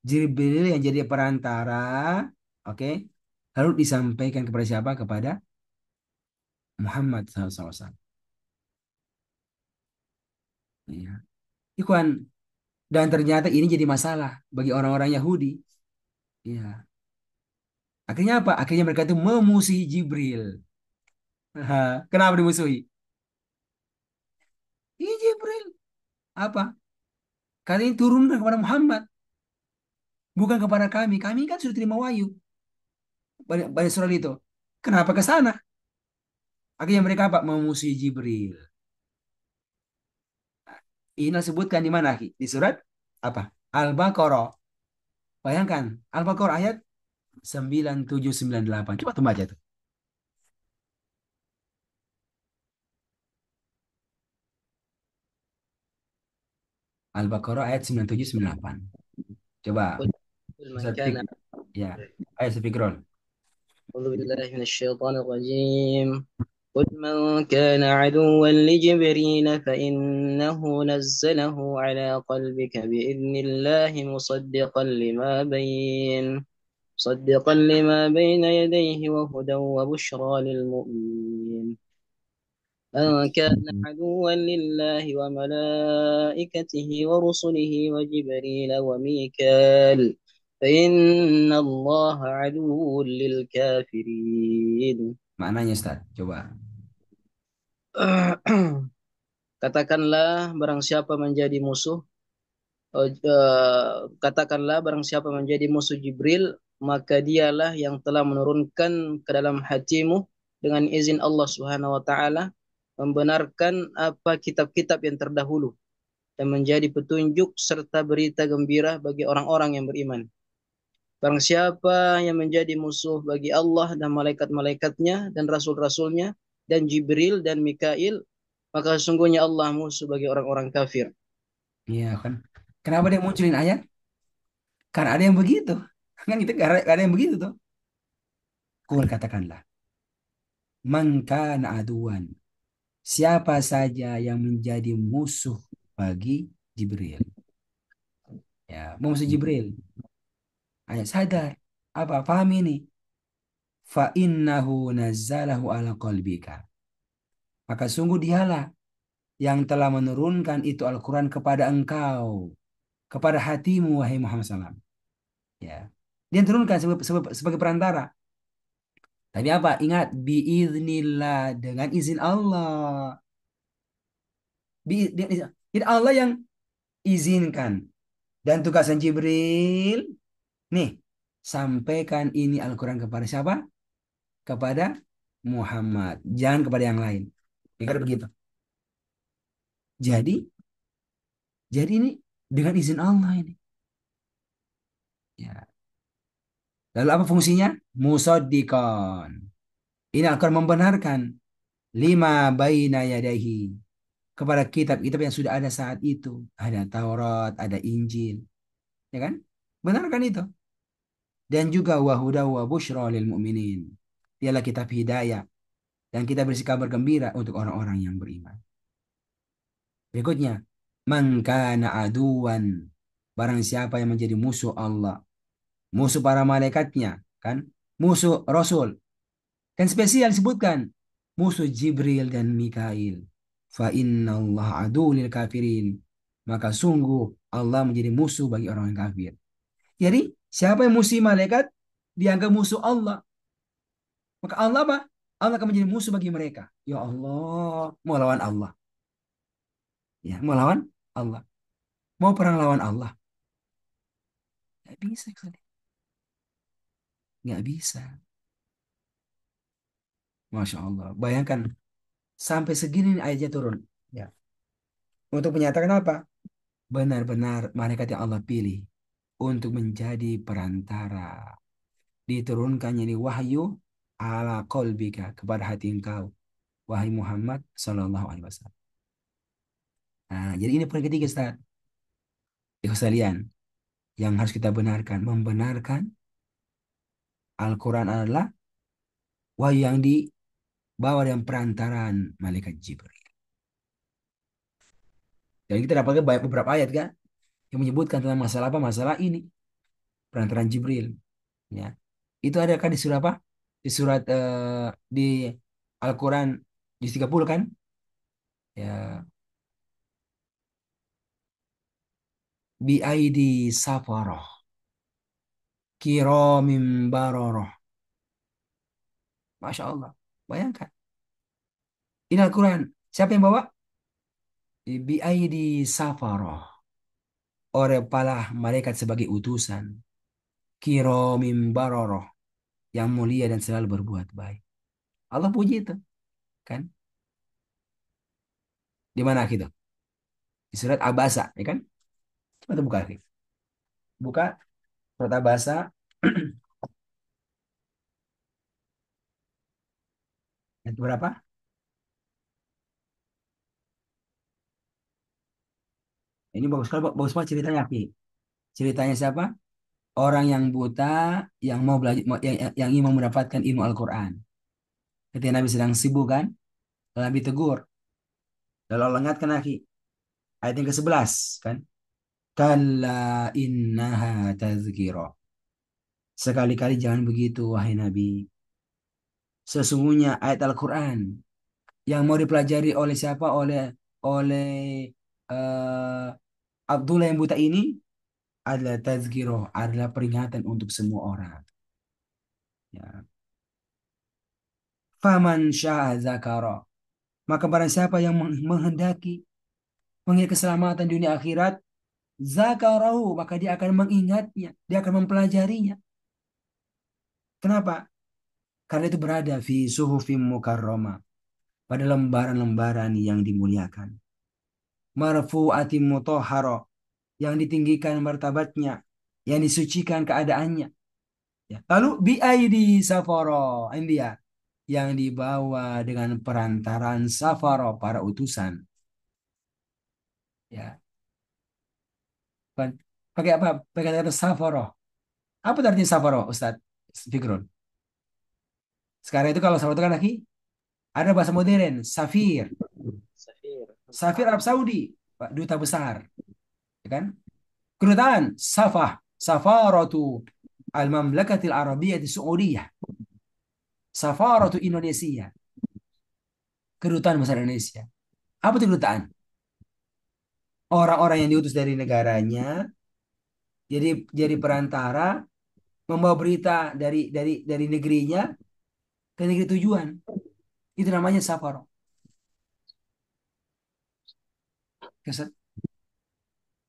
Speaker 1: Jibril yang jadi perantara. Oke. Lalu disampaikan kepada siapa? Kepada Muhammad SAW. Ya. Ikhwan. Dan ternyata ini jadi masalah bagi orang-orang Yahudi. Ya. Akhirnya apa? Akhirnya mereka itu memusuhi Jibril. Kenapa dimusuhi? Ini Jibril. Apa? Kali ini turunkan kepada Muhammad. Bukan kepada kami. Kami kan sudah terima wahyu. Banyak surat itu. Kenapa ke sana? Akhirnya mereka apa? Memusuhi Jibril. Ini disebutkan di mana? Ki? Di surat apa? Al-Baqarah. Bayangkan. Al-Baqarah ayat 9798. Coba tuh baca tuh. Al-Baqarah ayat 9798. Coba.
Speaker 3: قل قل من
Speaker 1: Ustaz
Speaker 3: كان
Speaker 1: Fik. Ya. Ayo Ustaz Fikron.
Speaker 3: أعوذ بالله من الشيطان الرجيم. قل من كان عدوا لجبريل فإنه نزله على قلبك بإذن الله مصدقا لما بين يديه وهدى وبشرى للمؤمنين. من كان عدوا لله وملائكته ورسله وجبريل وميكال فإن الله عدو للكافرين.
Speaker 1: Maknanya Ustaz. Coba.
Speaker 3: Katakanlah barang siapa menjadi musuh katakanlah barang siapa menjadi musuh Jibril, maka dialah yang telah menurunkan ke dalam hatimu dengan izin Allah Subhanahu wa taala membenarkan apa kitab-kitab yang terdahulu dan menjadi petunjuk serta berita gembira bagi orang-orang yang beriman. Barang siapa yang menjadi musuh bagi Allah dan malaikat-malaikatnya dan rasul-rasulnya dan Jibril dan Mikail, maka sesungguhnya Allah musuh bagi orang-orang kafir.
Speaker 1: Iya kan. Kenapa dia munculin ayat? Karena ada yang begitu. Kan itu gak ada yang begitu tuh. Kul katakanlah. Man aduan. Siapa saja yang menjadi musuh bagi Jibril. Ya, musuh Jibril. Ayo sadar. Apa? Paham ini. Fa innahu nazzalahu ala qalbika. Maka sungguh dialah yang telah menurunkan itu Al-Quran kepada engkau. Kepada hatimu, wahai Muhammad SAW. Ya. Dia turunkan sebagai perantara. Tapi apa? Ingat, biiznillah, dengan izin Allah. Jadi Allah yang izinkan. Dan tugasan Jibril, nih, sampaikan ini Al-Quran kepada siapa? Kepada Muhammad. Jangan kepada yang lain. Ingat begitu. Jadi, jadi ini dengan izin Allah ini. Ya. Lalu apa fungsinya? Musaddiqan. Ini Al-Quran membenarkan lima baina yadaihi kepada kitab-kitab yang sudah ada saat itu. Ada Taurat, ada Injil. Ya kan? Benarkan itu. Dan juga wahuda wa busyra lil mu'minin. Dialah kitab hidayah. Dan kita berisi kabar gembira untuk orang-orang yang beriman. Berikutnya. Man kana aduan. Barang siapa yang menjadi musuh Allah. Musuh para malaikatnya. Kan? Musuh Rasul. Dan spesial disebutkan. Musuh Jibril dan Mikail. Fa inna Allah adu lil kafirin. Maka sungguh Allah menjadi musuh bagi orang yang kafir. Jadi siapa yang musuh malaikat dianggap musuh Allah. Maka Allah apa? Allah akan menjadi musuh bagi mereka. Ya Allah, mau lawan Allah. Ya, mau lawan Allah. Mau perang lawan Allah. Nggak bisa. Nggak bisa. Masya Allah. Bayangkan sampai segini ayatnya turun. Ya. Untuk menyatakan apa? Benar-benar malaikat yang Allah pilih untuk menjadi perantara. Diturunkannya ini wahyu ala qalbika, kepada hati engkau, wahai Muhammad sallallahu alaihi wasallam. Nah, jadi ini poin ketiga, Ustaz. Ikhwas sekalian, yang harus kita benarkan, membenarkan Al-Quran adalah wahyu yang dibawa dengan perantaraan malaikat Jibril. Jadi kita dapatkan banyak beberapa ayat kan yang menyebutkan tentang masalah apa? Masalah ini, perantaraan Jibril. Ya, itu ada kan di surat apa? Di surat di Al-Quran juz 30 kan? Ya, bi aidi safaroh kiramim baroroh. Masya Allah. Bayangkan. Ini Al-Quran. Siapa yang bawa? Bi aidi safaroh. Oleh para malaikat sebagai utusan. Kiramim baroroh. Yang mulia dan selalu berbuat baik. Allah puji itu. Kan? Di mana gitu? Di surat Abasa. Ya kan? Coba tuh buka. Buka surat Abasa. Ayat berapa? Ini bagus sekali, bagus banget ceritanya, Ki. Ceritanya siapa? Orang yang buta, yang mau belajar, yang ingin mendapatkan ilmu Al-Quran. Ketika Nabi sedang sibuk kan, lalu Nabi tegur. Lalu Allah ingatkan lagi, ayat yang ke-11 kan. Kalla innaha tazkirah. Sekali-kali jangan begitu, wahai Nabi. Sesungguhnya ayat Al-Quran yang mau dipelajari oleh siapa? Oleh eh, Abdullah yang buta ini adalah tazkirah, adalah peringatan untuk semua orang. Ya. Faman syaa zakara. Maka barang siapa yang menghendaki mengingat keselamatan dunia akhirat, zakarahu, maka dia akan mengingatnya, dia akan mempelajarinya. Kenapa? Karena itu berada fi suhufim mukarrama, pada lembaran-lembaran yang dimuliakan. Marfu'atim mutahhara, yang ditinggikan martabatnya, yang disucikan keadaannya. Ya. Lalu bi aidi safara, ini dia, yang dibawa dengan perantaraan safara, para utusan. Ya, kan? Pakai apa? Pakai kata safara. Apa artinya safara, Ustadz Fikrun? Sekarang itu kalau safara itu kan lagi ada bahasa modern, safir.
Speaker 3: Safir.
Speaker 1: Safir Arab Saudi, Pak duta besar, ya kan? Kedutaan Safah, Safaratu Al-Mamlakatil Arabiyyah di Saudiyah, Safaratu Indonesia, kedutaan besar Indonesia. Apa itu kedutaan? Orang-orang yang diutus dari negaranya jadi perantara membawa berita dari negerinya ke negeri tujuan. Itu namanya safar.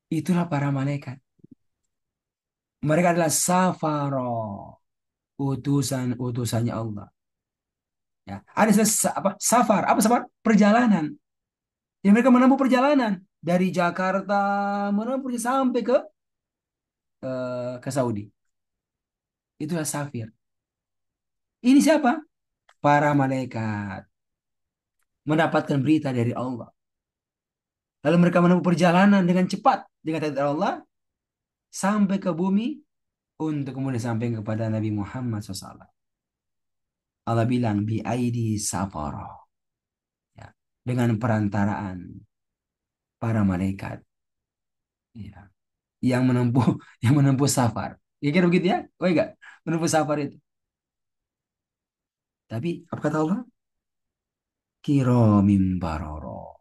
Speaker 1: Itulah para malaikat. Mereka adalah safaro, utusan-utusannya Allah. Ya, ada apa? Safar, apa safar? Perjalanan. Jadi mereka menempuh perjalanan dari Jakarta menempuh sampai ke Saudi. Itulah safir. Ini siapa? Para malaikat mendapatkan berita dari Allah. Lalu mereka menempuh perjalanan dengan cepat dengan takdir Allah sampai ke bumi untuk kemudian sampai kepada Nabi Muhammad SAW. Allah bilang bi aidi safara, ya, dengan perantaraan para malaikat, ya, yang menempuh yang menempuh safar. Ya kira begitu ya? Oh enggak, menempuh safar itu. Tapi apa kata Allah? Kiramim baroro.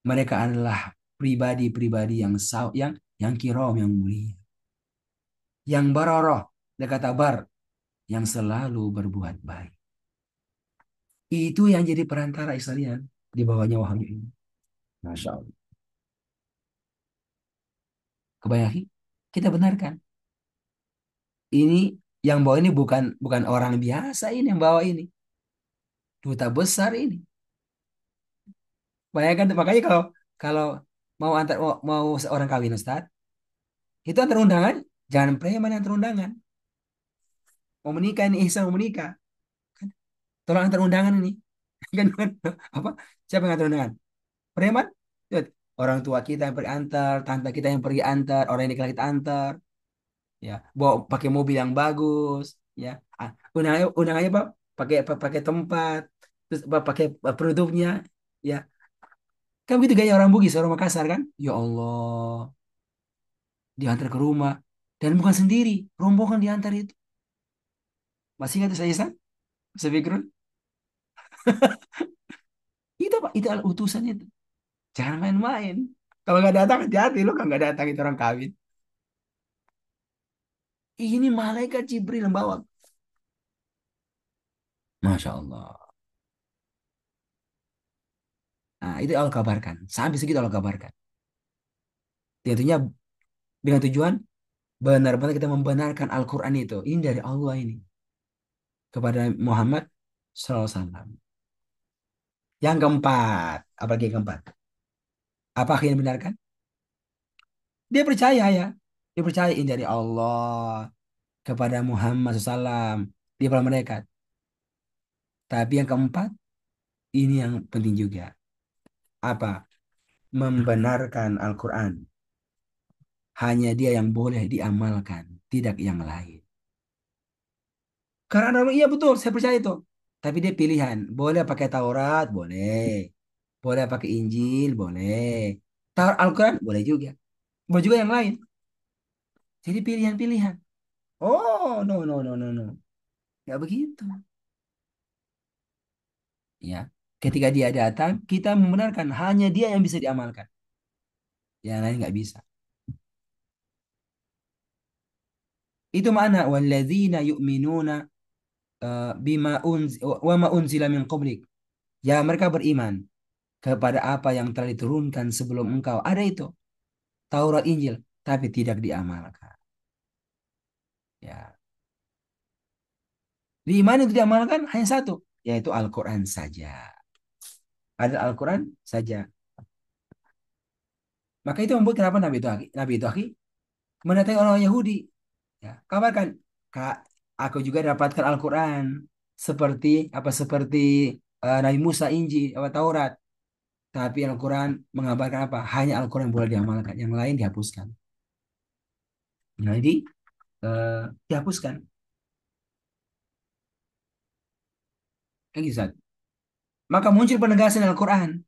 Speaker 1: Mereka adalah pribadi-pribadi yang kiram, yang mulia, yang baroroh. Dia kata bar, yang selalu berbuat baik. Itu yang jadi perantara Israel di bawahnya wahyu ini. Masya Allah. Kebayang, kita benarkan. Ini yang bawa ini bukan bukan orang biasa, ini yang bawa ini. Duta besar ini. Bayangkan, makanya kalau kalau mau seorang kawin Ustaz, itu antar undangan, jangan preman yang antar undangan. Mau menikah ini Ihsan mau menikah. Tolong antar undangan ini. Kan apa? Siapa yang antar undangan? Preman? Lihat, orang tua kita yang pergi antar, tante kita yang pergi antar, orang yang dikira kita antar, ya, bawa pakai mobil yang bagus, ya. Undangannya Pak, pakai tempat, terus apa, pakai produknya, ya. Kan begitu gaya orang Bugis, orang Makassar kan? Ya Allah, diantar ke rumah dan bukan sendiri, rombongan diantar itu. Masih ingat tuh saya San? Saya pikir itu Pak, itu utusan itu. Jangan main-main. Kalau nggak datang hati-hati lo kan nggak datang itu orang kawin. Ini malaikat Jibril yang bawa. Masya Allah. Nah, itu Allah kabarkan. Sampai segitu Allah kabarkan. Tentunya dengan tujuan benar-benar kita membenarkan Al-Quran itu. Ini dari Allah ini. Kepada Muhammad SAW. Yang keempat. Apalagi yang keempat? Apa akhirnya benarkan? Dia percaya ya. Dia percaya ini dari Allah. Kepada Muhammad SAW. Dia para malaikat. Tapi yang keempat. Ini yang penting juga. Apa? Membenarkan Al-Quran. Hanya dia yang boleh diamalkan. Tidak yang lain. Karena ada iya betul, saya percaya itu. Tapi dia pilihan. Boleh pakai Taurat, boleh. Boleh pakai Injil, boleh. Taurat Al-Quran, boleh juga. Boleh juga yang lain. Jadi pilihan-pilihan. Oh, no, no, no, no, no. Nggak begitu. Ya. Ketika dia datang, kita membenarkan hanya dia yang bisa diamalkan. Yang lain nggak bisa. Itu makna walladzina yu'minuna bima wa ma unzila min qablik. Ya, mereka beriman kepada apa yang telah diturunkan sebelum engkau. Ada itu. Taurat Injil, tapi tidak diamalkan. Ya, di iman itu diamalkan hanya satu, yaitu Al-Quran saja. Ada Al-Quran saja. Maka itu membuat kenapa Nabi itu mendatangi orang Yahudi. Ya, kabarkan, Kak, aku juga dapatkan Al-Quran seperti Nabi Musa Injil atau Taurat. Tapi Al-Quran mengabarkan apa? Hanya Al-Quran boleh diamalkan, yang lain dihapuskan. Nah, jadi eh, dihapuskan. Kan gitu, Ustaz. Maka muncul penegasan Al-Quran.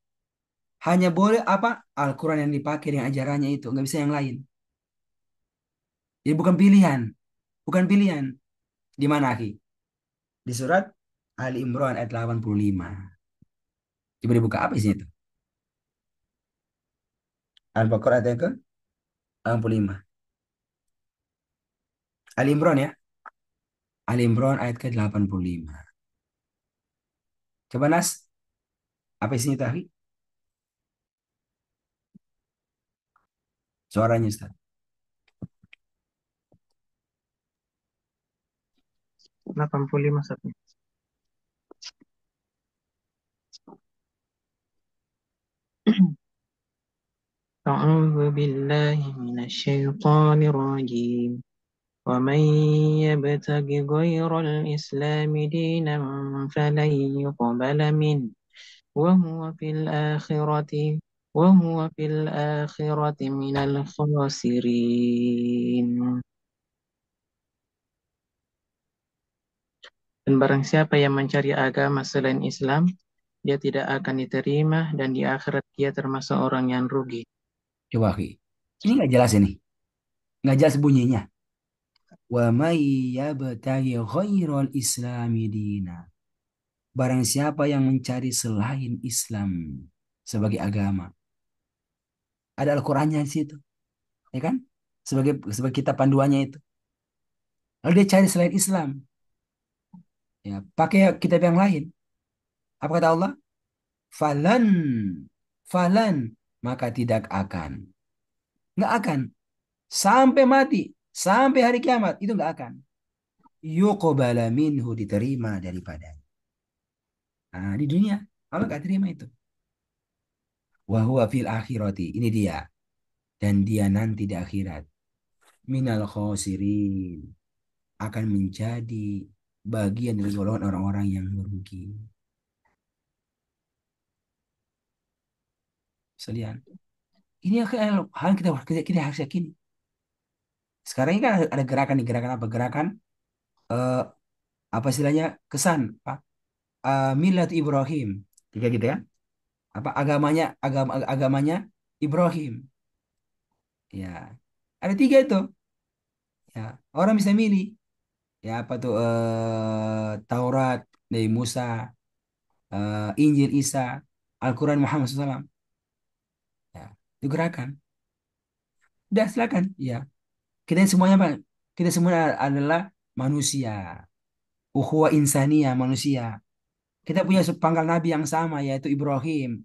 Speaker 1: Hanya boleh apa? Al-Quran yang dipakai dengan ajarannya itu. Nggak bisa yang lain. Jadi bukan pilihan. Bukan pilihan. Di mana, Aki? Di surat Ali Imran ayat 85. Coba dibuka apa isinya itu? Al-Baqarah ayat yang ke 85. Ali Imran ya. Ali Imran ayat ke 85. Coba Nas, apa isinya itu, Aki? Suaranya Ustaz.
Speaker 2: 85 satu. أعوذ بالله من الشيطان الرجيم ومن يبتغ غير الإسلام دينا فلن يقبل منه وهو في الآخرة وهو في الآخرة من الخاسرين. Dan barang siapa yang mencari agama selain Islam, dia tidak akan diterima dan di akhirat dia termasuk orang yang rugi.
Speaker 1: Coba, Aki. Ini nggak jelas ini. Nggak jelas bunyinya. Wa may yabtaghi ghairal islami dina. Barang siapa yang mencari selain Islam sebagai agama. Ada Al-Qur'annya di situ. Ya kan? Sebagai kitab panduannya itu. Lalu dia cari selain Islam. Ya, pakai kitab yang lain. Apa kata Allah? Falan. Falan. Maka tidak akan. Nggak akan. Sampai mati. Sampai hari kiamat. Itu nggak akan. Yuqbala minhu diterima daripadanya. Nah, di dunia. Allah nggak terima itu. Wahuwa fil akhirati. Ini dia. Dan dia nanti di akhirat. Minal khosirin. Akan menjadi bagian dari golongan orang-orang yang merugi. Sekalian, ini hal yang kita harus yakini. Sekarang ini kan ada gerakan nih, gerakan apa? Gerakan eh, apa istilahnya, kesan apa? Milad Ibrahim, tiga gitu ya. Apa agamanya Ibrahim. Ya, ada tiga itu. Ya, orang bisa milih. Ya apa tuh, Taurat dari Musa, Injil Isa, Al-Quran Muhammad SAW. Ya, itu gerakan. Udah silakan. Ya, kita semuanya Pak. Kita semua adalah manusia. Ukhuwah insaniyah manusia. Kita punya pangkal nabi yang sama yaitu Ibrahim.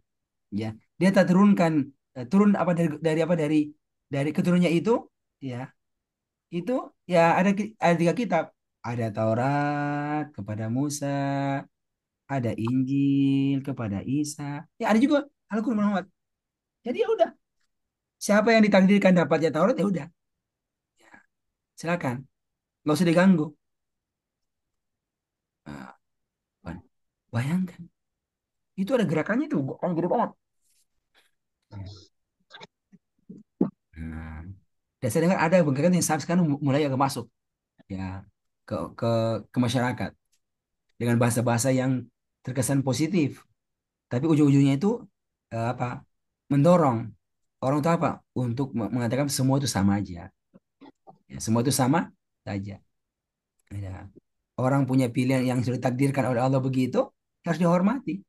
Speaker 1: Ya, dia tak turunkan, turun apa dari apa dari keturunannya itu, ya itu, ya ada tiga kitab, ada Taurat kepada Musa, ada Injil kepada Isa, ya ada juga Al-Quran Muhammad. Jadi ya udah, siapa yang ditakdirkan dapatnya Taurat ya udah, ya, silakan, nggak usah diganggu. Nah, bayangkan itu ada gerakannya tuh, kan gede banget. Nah, dan saya dengar ada gerakan yang sampai sekarang mulai agak masuk, ya, ke ke ke masyarakat dengan bahasa-bahasa yang terkesan positif, tapi ujung-ujungnya itu apa, mendorong orang itu apa, untuk mengatakan semua itu sama aja, ya, semua itu sama saja. Ya. Orang punya pilihan yang sudah ditakdirkan oleh Allah begitu, harus dihormati.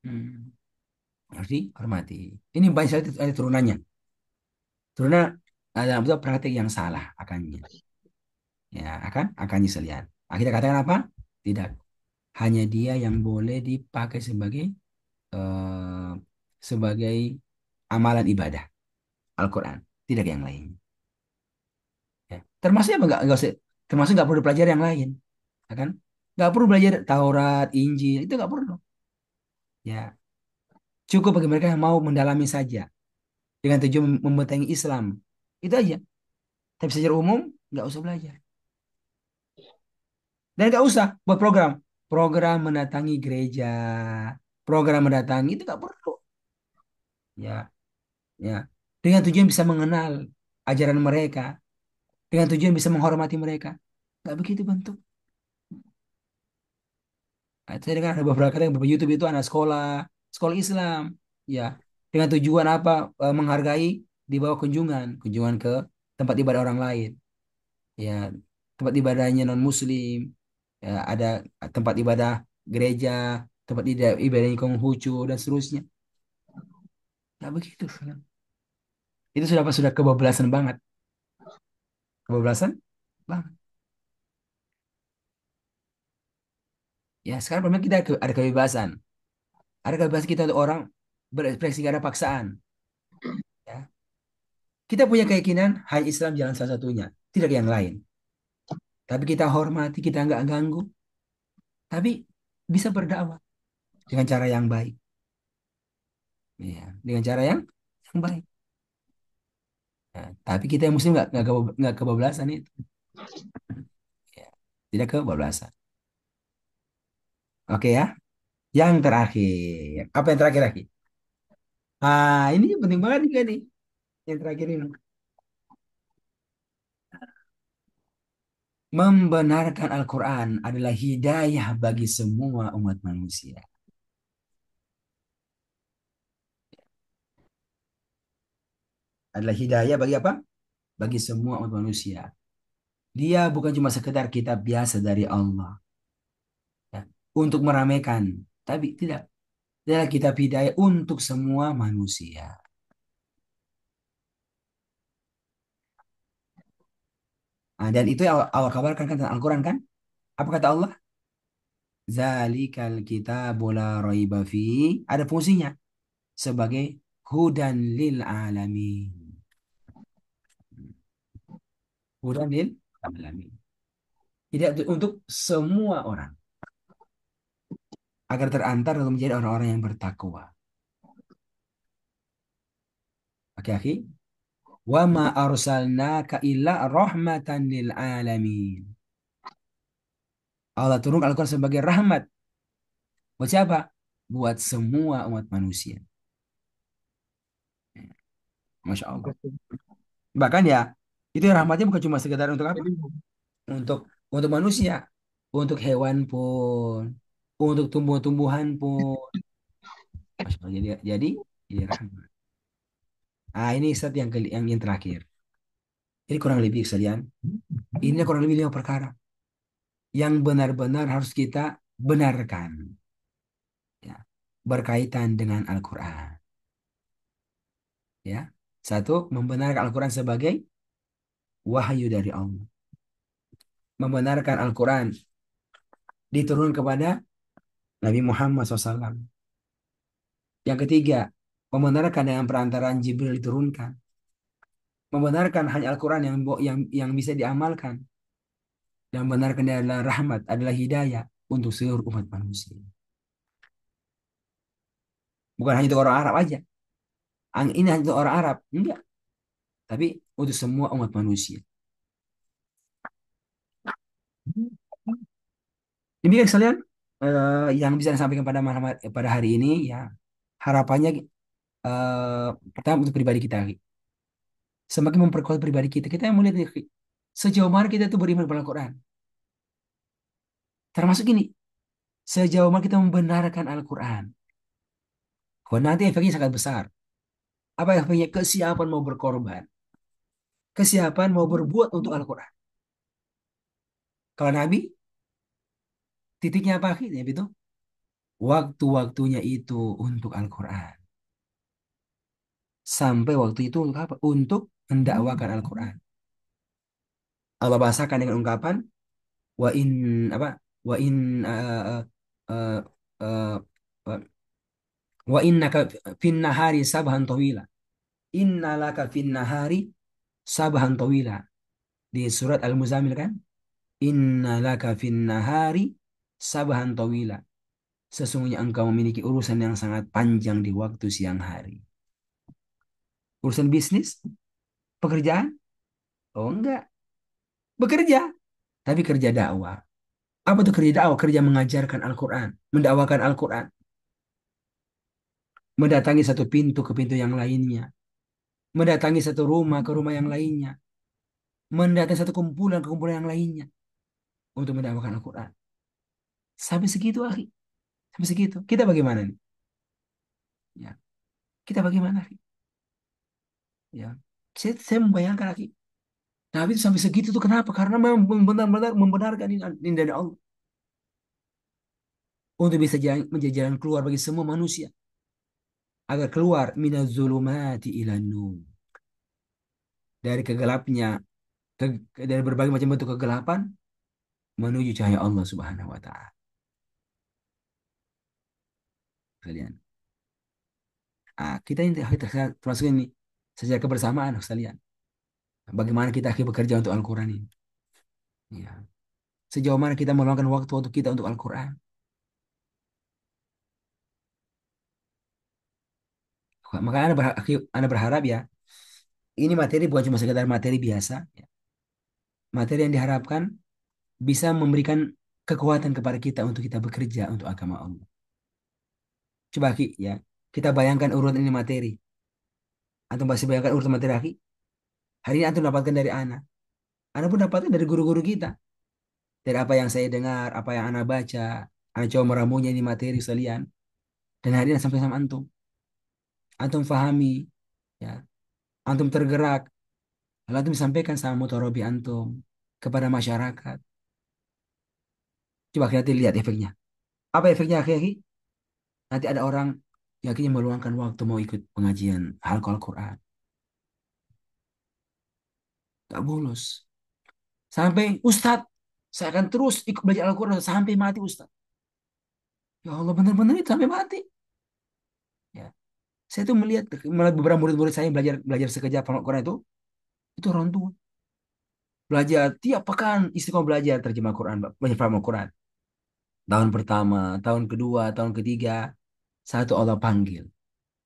Speaker 1: Hmm, harus dihormati. Ini banyak sekali ada turunannya. Turunan ada betul praktik yang salah akannya. Ya, akannya sekalian. Nah, kita katakan apa? Tidak. Hanya dia yang boleh dipakai eh, sebagai amalan ibadah Al-Quran, tidak yang lain. Ya. Termasuk apa nggak usah, termasuk nggak perlu belajar yang lain, ya kan? Nggak perlu belajar Taurat, Injil, itu nggak perlu. Ya, cukup bagi mereka yang mau mendalami saja dengan tujuan membentengi Islam, itu aja. Tapi secara umum nggak usah belajar dan nggak usah buat program mendatangi gereja, program mendatangi itu nggak perlu. Ya, ya. Dengan tujuan bisa mengenal ajaran mereka, dengan tujuan bisa menghormati mereka. Nggak begitu bentuk. Nah, saya dengar ada beberapa kata yang beberapa YouTube itu anak sekolah, sekolah Islam, ya, dengan tujuan apa? Menghargai di bawah kunjungan ke tempat ibadah orang lain, ya, tempat ibadahnya non Muslim, ya, ada tempat ibadah gereja, tempat ibadahnya Konghucu dan seterusnya. Nggak begitu. Itu sudah apa? Sudah kebablasan banget, kebablasan banget. Ya, sekarang memang kita ada kebebasan, kita untuk orang berekspresi, gak ada paksaan. Ya. Kita punya keyakinan hanya Islam jalan salah satunya, tidak yang lain. Tapi kita hormati, kita nggak ganggu. Tapi bisa berdakwah dengan cara yang baik. Ya, dengan cara yang baik. Nah, tapi kita yang Muslim nggak kebablasan itu. Ya, tidak kebablasan. Oke ya. Yang terakhir. Apa yang terakhir lagi? Ah, ini penting banget juga nih. Yang terakhir ini. Membenarkan Al-Quran adalah hidayah bagi semua umat manusia. Adalah hidayah bagi apa? Bagi semua umat manusia. Dia bukan cuma sekedar kitab biasa dari Allah, ya, untuk meramaikan, tapi tidak. Adalah kitab hidayah untuk semua manusia. Nah, dan itu yang Allah kabarkan kan tentang Al-Quran kan? Apa kata Allah? Zalikal kitabu la raiba fi. Ada fungsinya sebagai hudan lil alamin. Hudan lil alamin. Tidak untuk semua orang agar terantar untuk menjadi orang-orang yang bertakwa. Oke, wa ma arsalnaka illa rahmatan lil alamin. Allah turunkan Al-Quran sebagai rahmat. Buat siapa? Buat semua umat manusia. Masya Allah. Bahkan ya, itu rahmatnya bukan cuma sekedar untuk apa?
Speaker 2: Jadi,
Speaker 1: Untuk manusia, untuk hewan pun, untuk tumbuh-tumbuhan pun. Masya Allah. Jadi rahmat. Ah, ini Ustaz yang terakhir. Ini kurang lebih sekalian. Ini kurang lebih 5 perkara yang benar-benar harus kita benarkan, ya, berkaitan dengan Al-Quran. Ya, satu, membenarkan Al-Quran sebagai wahyu dari Allah. Membenarkan Al-Quran diturunkan kepada Nabi Muhammad SAW. Yang ketiga, membenarkan dengan perantaraan Jibril diturunkan. Membenarkan hanya Al-Quran yang bisa diamalkan. Dan membenarkan dia adalah rahmat, adalah hidayah untuk seluruh umat manusia. Bukan hanya untuk orang Arab aja. Ini hanya untuk orang Arab. Enggak. Tapi untuk semua umat manusia. Demikian sekalian yang bisa saya sampaikan pada hari ini, ya, harapannya pertama untuk pribadi kita, Ki. Semakin memperkuat pribadi kita, kita yang melihat nih, Ki, sejauh mana kita tuh beriman kepada Al-Quran. Termasuk ini, sejauh mana kita membenarkan Al-Quran. Wah, nanti efeknya sangat besar. Apa efeknya? Kesiapan mau berkorban. Kesiapan mau berbuat untuk Al-Quran. Kalau Nabi, titiknya apa akhirnya itu? Waktu-waktunya itu untuk Al-Quran. Sampai waktu itu untuk apa? Untuk mendakwakan Al-Quran. Allah bahasakan dengan ungkapan wa in apa? Wa in uh, uh, uh, wa innaka fin nahari sabhan tawila. Innalaka fin nahari sabhan tawila. Di surat Al-Muzammil kan? Innalaka fin nahari sabhan tawila. Sesungguhnya engkau memiliki urusan yang sangat panjang di waktu siang hari. Urusan bisnis, pekerjaan? Oh enggak, bekerja, tapi kerja dakwah. Apa tuh kerja dakwah? Kerja mengajarkan Al-Quran, mendakwakan Al-Quran, mendatangi satu pintu ke pintu yang lainnya, mendatangi satu rumah ke rumah yang lainnya, mendatangi satu kumpulan ke kumpulan yang lainnya untuk mendakwakan Al-Quran. Sampai segitu, akhi. Sampai segitu. Kita bagaimana nih? Ya, kita bagaimana, akhi? Ya, saya membayangkan, akhi. Nabi itu sampai segitu tuh kenapa? Karena memang benar-benar membenarkan ini dari Allah untuk bisa menjadi jalan keluar bagi semua manusia agar keluar minaz zulumati ilan nur, dari kegelapnya, dari berbagai macam bentuk kegelapan menuju cahaya Allah Subhanahu wa taala. Kalian. Kita ini kita termasuk ini secara kebersamaan sekalian. Bagaimana kita akhirnya bekerja untuk Al-Qur'an ini? Ya. Sejauh mana kita meluangkan waktu kita untuk Al-Qur'an? Maka Anda berharap ya, ini materi bukan cuma sekedar materi biasa, ya. Materi yang diharapkan bisa memberikan kekuatan kepada kita untuk kita bekerja untuk agama Allah. Coba Ki, ya, kita bayangkan urutan ini materi. Antum masih bayangkan urutan materi Ki? Hari ini antum dapatkan dari Ana. Ana pun dapatkan dari guru-guru kita. Dari apa yang saya dengar, apa yang Ana baca. Ana coba meramunya ini materi sekalian. Dan hari ini sampai sama antum. Antum fahami, ya. Antum tergerak. Lalu antum sampaikan sama mutarabi antum kepada masyarakat. Coba kita lihat efeknya. Apa efeknya Ki? Nanti ada orang yang akhirnya meluangkan waktu mau ikut pengajian Al-Quran. Tak bolos. Sampai Ustadz, saya akan terus ikut belajar Al-Quran sampai mati Ustadz. Ya Allah, benar-benar itu sampai mati. Ya. Saya tuh melihat malah beberapa murid-murid saya yang belajar belajar sekejap Al-Quran itu orang tua. Belajar tiap pekan istiqomah belajar terjemah Quran, banyak paham Al-Quran. Tahun pertama, tahun kedua, tahun ketiga, satu Allah panggil,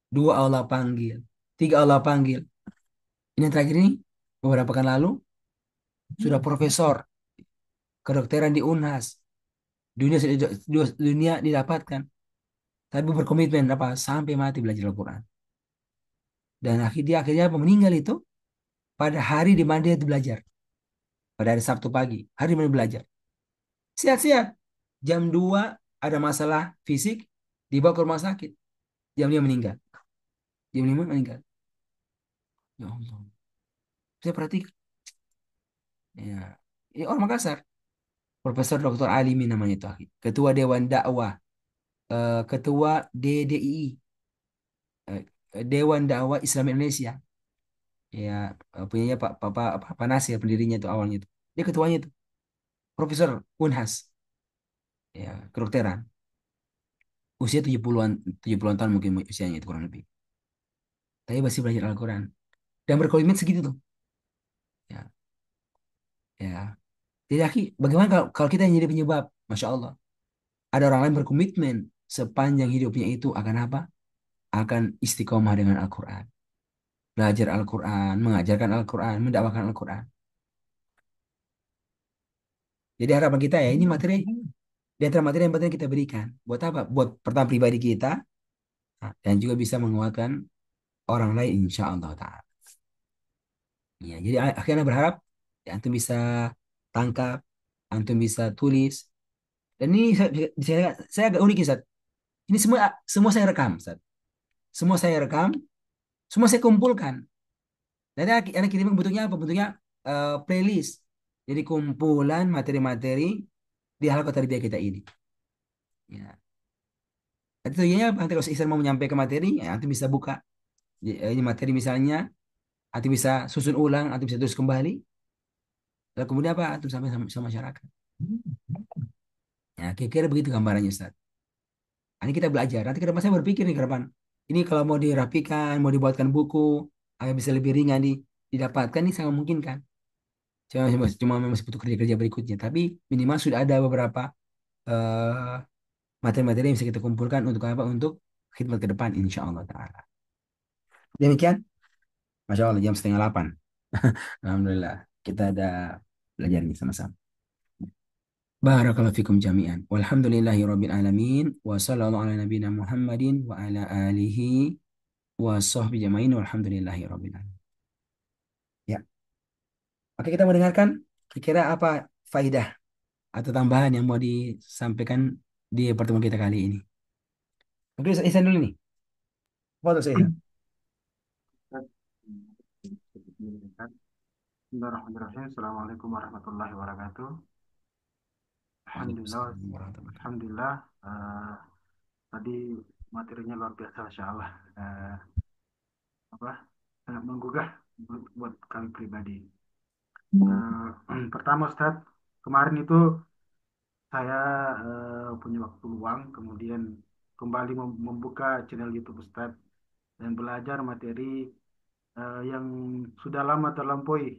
Speaker 1: dua Allah panggil, tiga Allah panggil. Ini yang terakhir ini beberapa pekan lalu sudah profesor kedokteran di Unhas, Dunia dunia didapatkan, tapi berkomitmen apa sampai mati belajar Al-Quran. Dan akhirnya apa? Meninggal itu pada hari di mana dia itu belajar. Pada hari Sabtu pagi, hari di mana belajar. Sehat-sehat. Jam 2 ada masalah fisik, dibawa ke rumah sakit. Jam 5 meninggal. Jam 5 meninggal. Ya Allah. Saya perhatikan. Ya. Ini orang Makassar. Profesor Dr. Alimi namanya itu. Ketua Dewan Dakwah. Ketua DDII. eh, Dewan Dakwah Islam Indonesia. Ya, punyanya Pak Nasir, pendirinya itu awalnya itu. Dia ketuanya itu. Profesor Unhas. Ya, kedokteran. Usia 70-an tahun mungkin usianya itu kurang lebih. Tapi masih belajar Al-Quran. Dan berkomitmen segitu tuh. Ya, ya. Jadi Aki, bagaimana kalau kita yang jadi penyebab? Masya Allah. Ada orang lain berkomitmen sepanjang hidupnya itu akan apa? Akan istiqomah dengan Al-Quran. Belajar Al-Quran, mengajarkan Al-Quran, mendakwakan Al-Quran. Jadi harapan kita ya, ini materi, di antara materi yang penting kita berikan. Buat apa? Buat pertama pribadi kita, dan juga bisa menguatkan orang lain insya Allah Ta'ala. Ya, jadi akhirnya berharap ya, antum bisa tangkap, antum bisa tulis. Dan ini saya agak unik Ustaz. Ini semua semua saya rekam Ustaz. Semua saya rekam, semua saya kumpulkan. Dan anak kirim bentuknya apa? Bentuknya playlist. Jadi kumpulan materi-materi di halaqah tarbiyah kita ini. Ya. Nanti tujuannya apa? Nanti kalau Ihsan mau menyampaikan materi, ya, nanti bisa buka. Ini materi misalnya, nanti bisa susun ulang, nanti bisa terus kembali. Lalu kemudian apa? Nanti sampai sama masyarakat. Ya, kira-kira begitu gambarannya Ustaz. Ini kita belajar. Nanti ke depan saya berpikir nih ke depan. Ini kalau mau dirapikan, mau dibuatkan buku, agar bisa lebih ringan didapatkan, ini sangat mungkin kan. Cuma masih butuh kerja-kerja berikutnya. Tapi minimal sudah ada beberapa eh, materi-materi yang bisa kita kumpulkan untuk apa? Untuk khidmat ke depan, insya Allah Ta'ala. Demikian, Masya Allah, jam 7:30. Alhamdulillah, kita ada belajar nih sama-sama. Barakallahu fikum jami'an. Walhamdulillahi rabbil alamin. Wa sallallahu ala nabina Muhammadin wa ala alihi wa sahbihi jamain walhamdulillahi rabbil alamin. Ya. Oke, kita mendengarkan kira-kira apa faidah atau tambahan yang mau disampaikan di pertemuan kita kali ini. Mungkin Ustaz Ihsan dulu nih. Apa tuh Ustaz Ihsan?
Speaker 4: Bismillahirrahmanirrahim. Assalamualaikum warahmatullahi wabarakatuh. Alhamdulillah,
Speaker 1: Waalaikumsalam warahmatullahi wabarakatuh.
Speaker 4: alhamdulillah. Tadi materinya luar biasa, Masya Allah. Apa? Sangat menggugah buat kami pribadi. Pertama, Ustadz, kemarin itu saya punya waktu luang, kemudian kembali membuka channel YouTube Ustadz dan belajar materi yang sudah lama terlampaui.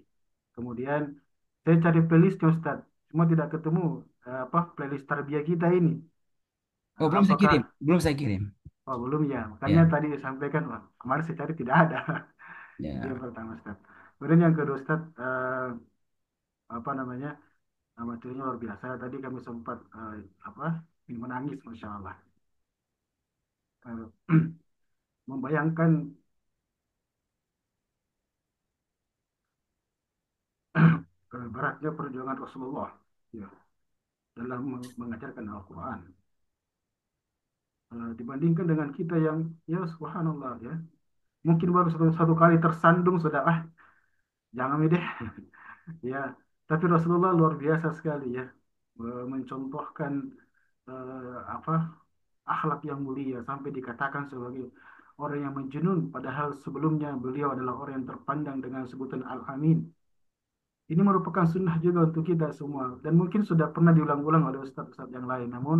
Speaker 4: Kemudian saya cari playlistnya Ustaz, cuma tidak ketemu apa playlist tarbiyah kita ini.
Speaker 1: Oh, belum saya
Speaker 4: Apakah
Speaker 1: kirim. Belum saya kirim.
Speaker 4: oh belum ya? Makanya
Speaker 1: Ya,
Speaker 4: tadi disampaikan, wah, kemarin saya cari tidak ada. Itu yang
Speaker 1: ya.
Speaker 4: pertama Ustaz. Kemudian yang kedua Ustaz, apa namanya? Materinya luar biasa. Tadi kami sempat apa menangis, Masya Allah. Eh, membayangkan beratnya perjuangan Rasulullah ya, dalam mengajarkan Al-Quran. Dibandingkan dengan kita yang ya subhanallah ya mungkin baru satu kali tersandung sudah jangan deh ya, tapi Rasulullah luar biasa sekali ya, mencontohkan apa akhlak yang mulia sampai dikatakan sebagai orang yang menjunun padahal sebelumnya beliau adalah orang yang terpandang dengan sebutan Al-Amin. Ini merupakan sunnah juga untuk kita semua dan mungkin sudah pernah diulang-ulang oleh ustadz-ustadz yang lain, namun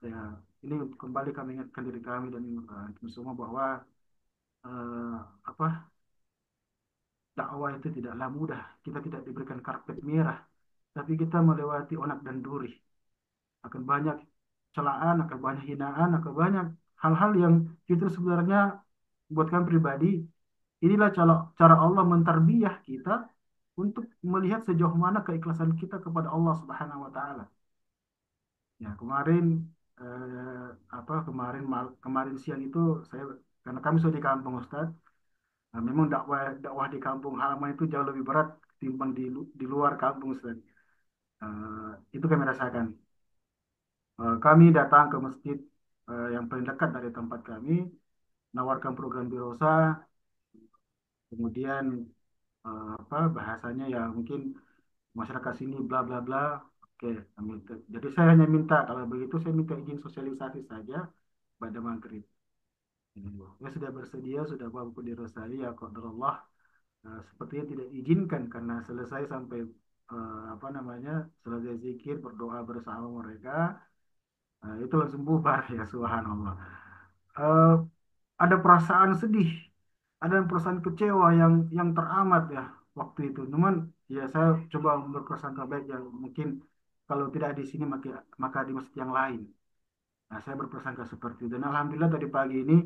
Speaker 4: ya ini kembali kami ingatkan diri kami dan kita semua bahwa eh, apa dakwah itu tidaklah mudah. Kita tidak diberikan karpet merah, tapi kita melewati onak dan duri. Akan banyak celaan, akan banyak hinaan, akan banyak hal-hal yang itu sebenarnya buat kami pribadi. Inilah cara Allah mentarbiyah kita untuk melihat sejauh mana keikhlasan kita kepada Allah Subhanahu wa taala. Ya kemarin kemarin siang itu saya, karena kami sudah di kampung Ustaz. Nah, memang dakwah dakwah di kampung halaman itu jauh lebih berat ketimbang di luar kampung Ustaz. Itu kami rasakan. Kami datang ke masjid yang paling dekat dari tempat kami, menawarkan program Birosa, kemudian bahasanya ya mungkin masyarakat sini bla bla bla. Oke, jadi saya hanya minta kalau begitu saya minta izin sosialisasi saja pada maghrib. Ya sudah bersedia, sudah mampu dirasai ya qadarullah. Sepertinya tidak diizinkan karena selesai sampai selesai zikir berdoa bersama mereka, itu langsung bubar ya subhanallah. Eh, ada perasaan sedih, ada perasaan kecewa yang teramat ya waktu itu. Cuman ya saya coba berprasangka baik ya mungkin kalau tidak di sini maka di masjid yang lain. Nah, saya berprasangka seperti itu. Dan alhamdulillah tadi pagi ini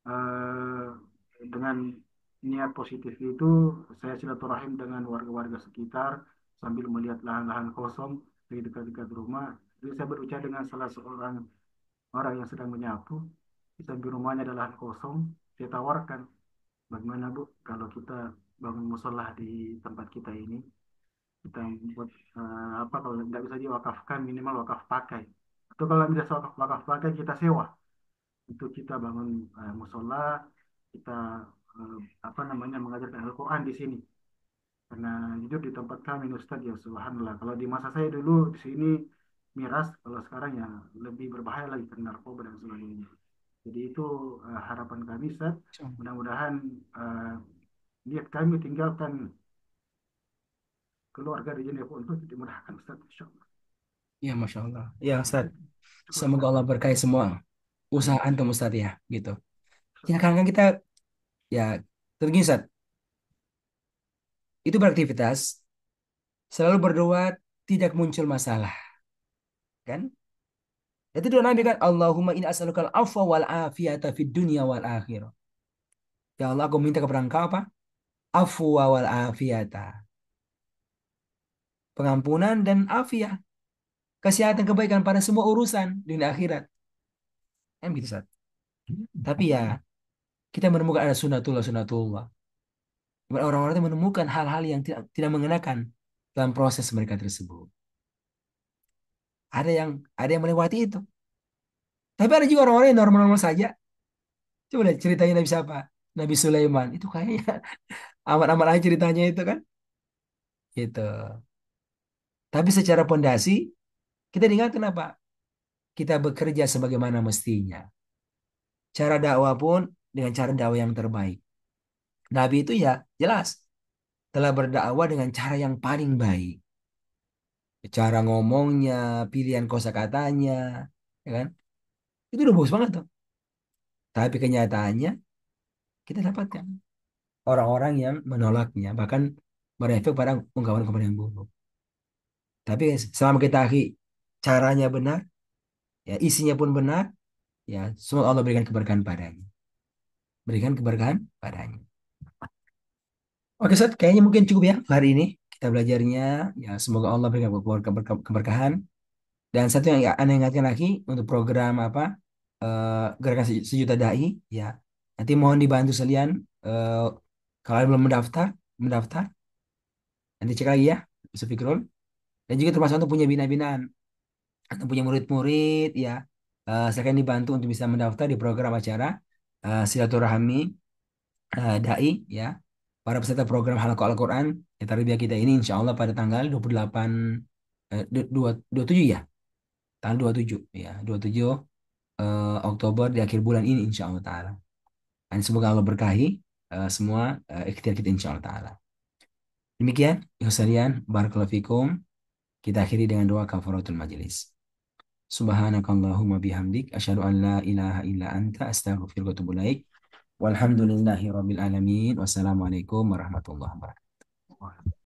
Speaker 4: eh, dengan niat positif itu saya silaturahim dengan warga-warga sekitar sambil melihat lahan-lahan kosong di dekat-dekat rumah. Jadi saya berucap dengan salah seorang orang yang sedang menyapu di samping rumahnya ada lahan kosong. Saya tawarkan, bagaimana Bu kalau kita bangun musola di tempat kita ini, kita buat kalau nggak bisa diwakafkan minimal wakaf pakai, atau kalau bisa wakaf pakai kita sewa untuk kita bangun musola, kita eh, mengajarkan Al-Quran di sini. Karena jujur di tempat kami Ustadz ya subhanallah, kalau di masa saya dulu di sini miras, kalau sekarang ya lebih berbahaya lagi karena narkoba dan sebagainya. Jadi itu harapan kami Ustaz. Mudah-mudahan eh, niat kami tinggalkan keluarga di Jenderal untuk dimudahkan Ustaz. Insyaallah.
Speaker 1: Ya, Masya Allah. Ya, Ustaz.
Speaker 4: Syukur
Speaker 1: Semoga
Speaker 4: Ustaz.
Speaker 1: Allah berkahi semua usaha
Speaker 4: Amin.
Speaker 1: antum, Ustaz, ya. Gitu. Ya,
Speaker 4: Ustaz.
Speaker 1: kadang kita, ya, terus Ustaz, itu beraktivitas, selalu berdoa, tidak muncul masalah. Kan? Itu doa Nabi kan, Allahumma inni as'alukal afwa wal afiyata fid dunya wal akhirah. Ya Allah, aku minta kepada engkau apa? Afwa wal afiyata. Pengampunan dan afiat. Kesehatan, kebaikan pada semua urusan dunia akhirat. Kan gitu, Ustaz. Tapi ya, kita menemukan ada sunatullah, sunatullah. Orang-orang itu menemukan hal-hal yang tidak mengenakan dalam proses mereka tersebut. Ada yang ada yang melewati itu. Tapi ada juga orang-orang yang normal-normal saja. Coba lihat ceritanya Nabi siapa? Nabi Sulaiman. Itu kayaknya amat-amat aja ceritanya itu kan. Gitu. Tapi secara pondasi, kita diingatkan apa? Kita bekerja sebagaimana mestinya. Cara dakwah pun dengan cara dakwah yang terbaik. Nabi itu ya jelas telah berdakwah dengan cara yang paling baik. Cara ngomongnya, pilihan kosakatanya, ya kan? Itu udah bagus banget tuh. Tapi kenyataannya kita dapatkan orang-orang yang menolaknya, bahkan berefek pada ungkapan-ungkapan yang buruk. Tapi selama kita caranya benar, ya isinya pun benar, ya semoga Allah berikan keberkahan padanya. Berikan keberkahan padanya. Oke, Ustaz, kayaknya mungkin cukup ya hari ini kita belajarnya. Ya, semoga Allah berikan keberkahan. Dan satu yang ya, Anda ingatkan lagi untuk program apa gerakan sejuta dai, ya nanti mohon dibantu sekalian kalau belum mendaftar nanti cek lagi ya, Ustaz Fikrul. Dan juga termasuk untuk punya bina-binaan atau punya murid-murid ya, silakan dibantu untuk bisa mendaftar di program acara silaturahmi dai ya, para peserta program Halaqah Al-Quran ya tarbiyah kita ini insya Allah pada tanggal 28 27 ya, tanggal 27 ya, 27 Oktober di akhir bulan ini insya Allah taala. Dan semoga Allah berkahi semua ikhtiar kita insya Allah taala. Demikian ya sekalian, barakallahu fikum. Kita akhiri dengan doa kafaratul majelis. Subhanakallahumma bihamdik asyhadu an la ilaha illa anta astaghfiruka wa atubu ilaik. Walhamdulillahi rabbil alamin. Wassalamualaikum warahmatullahi wabarakatuh.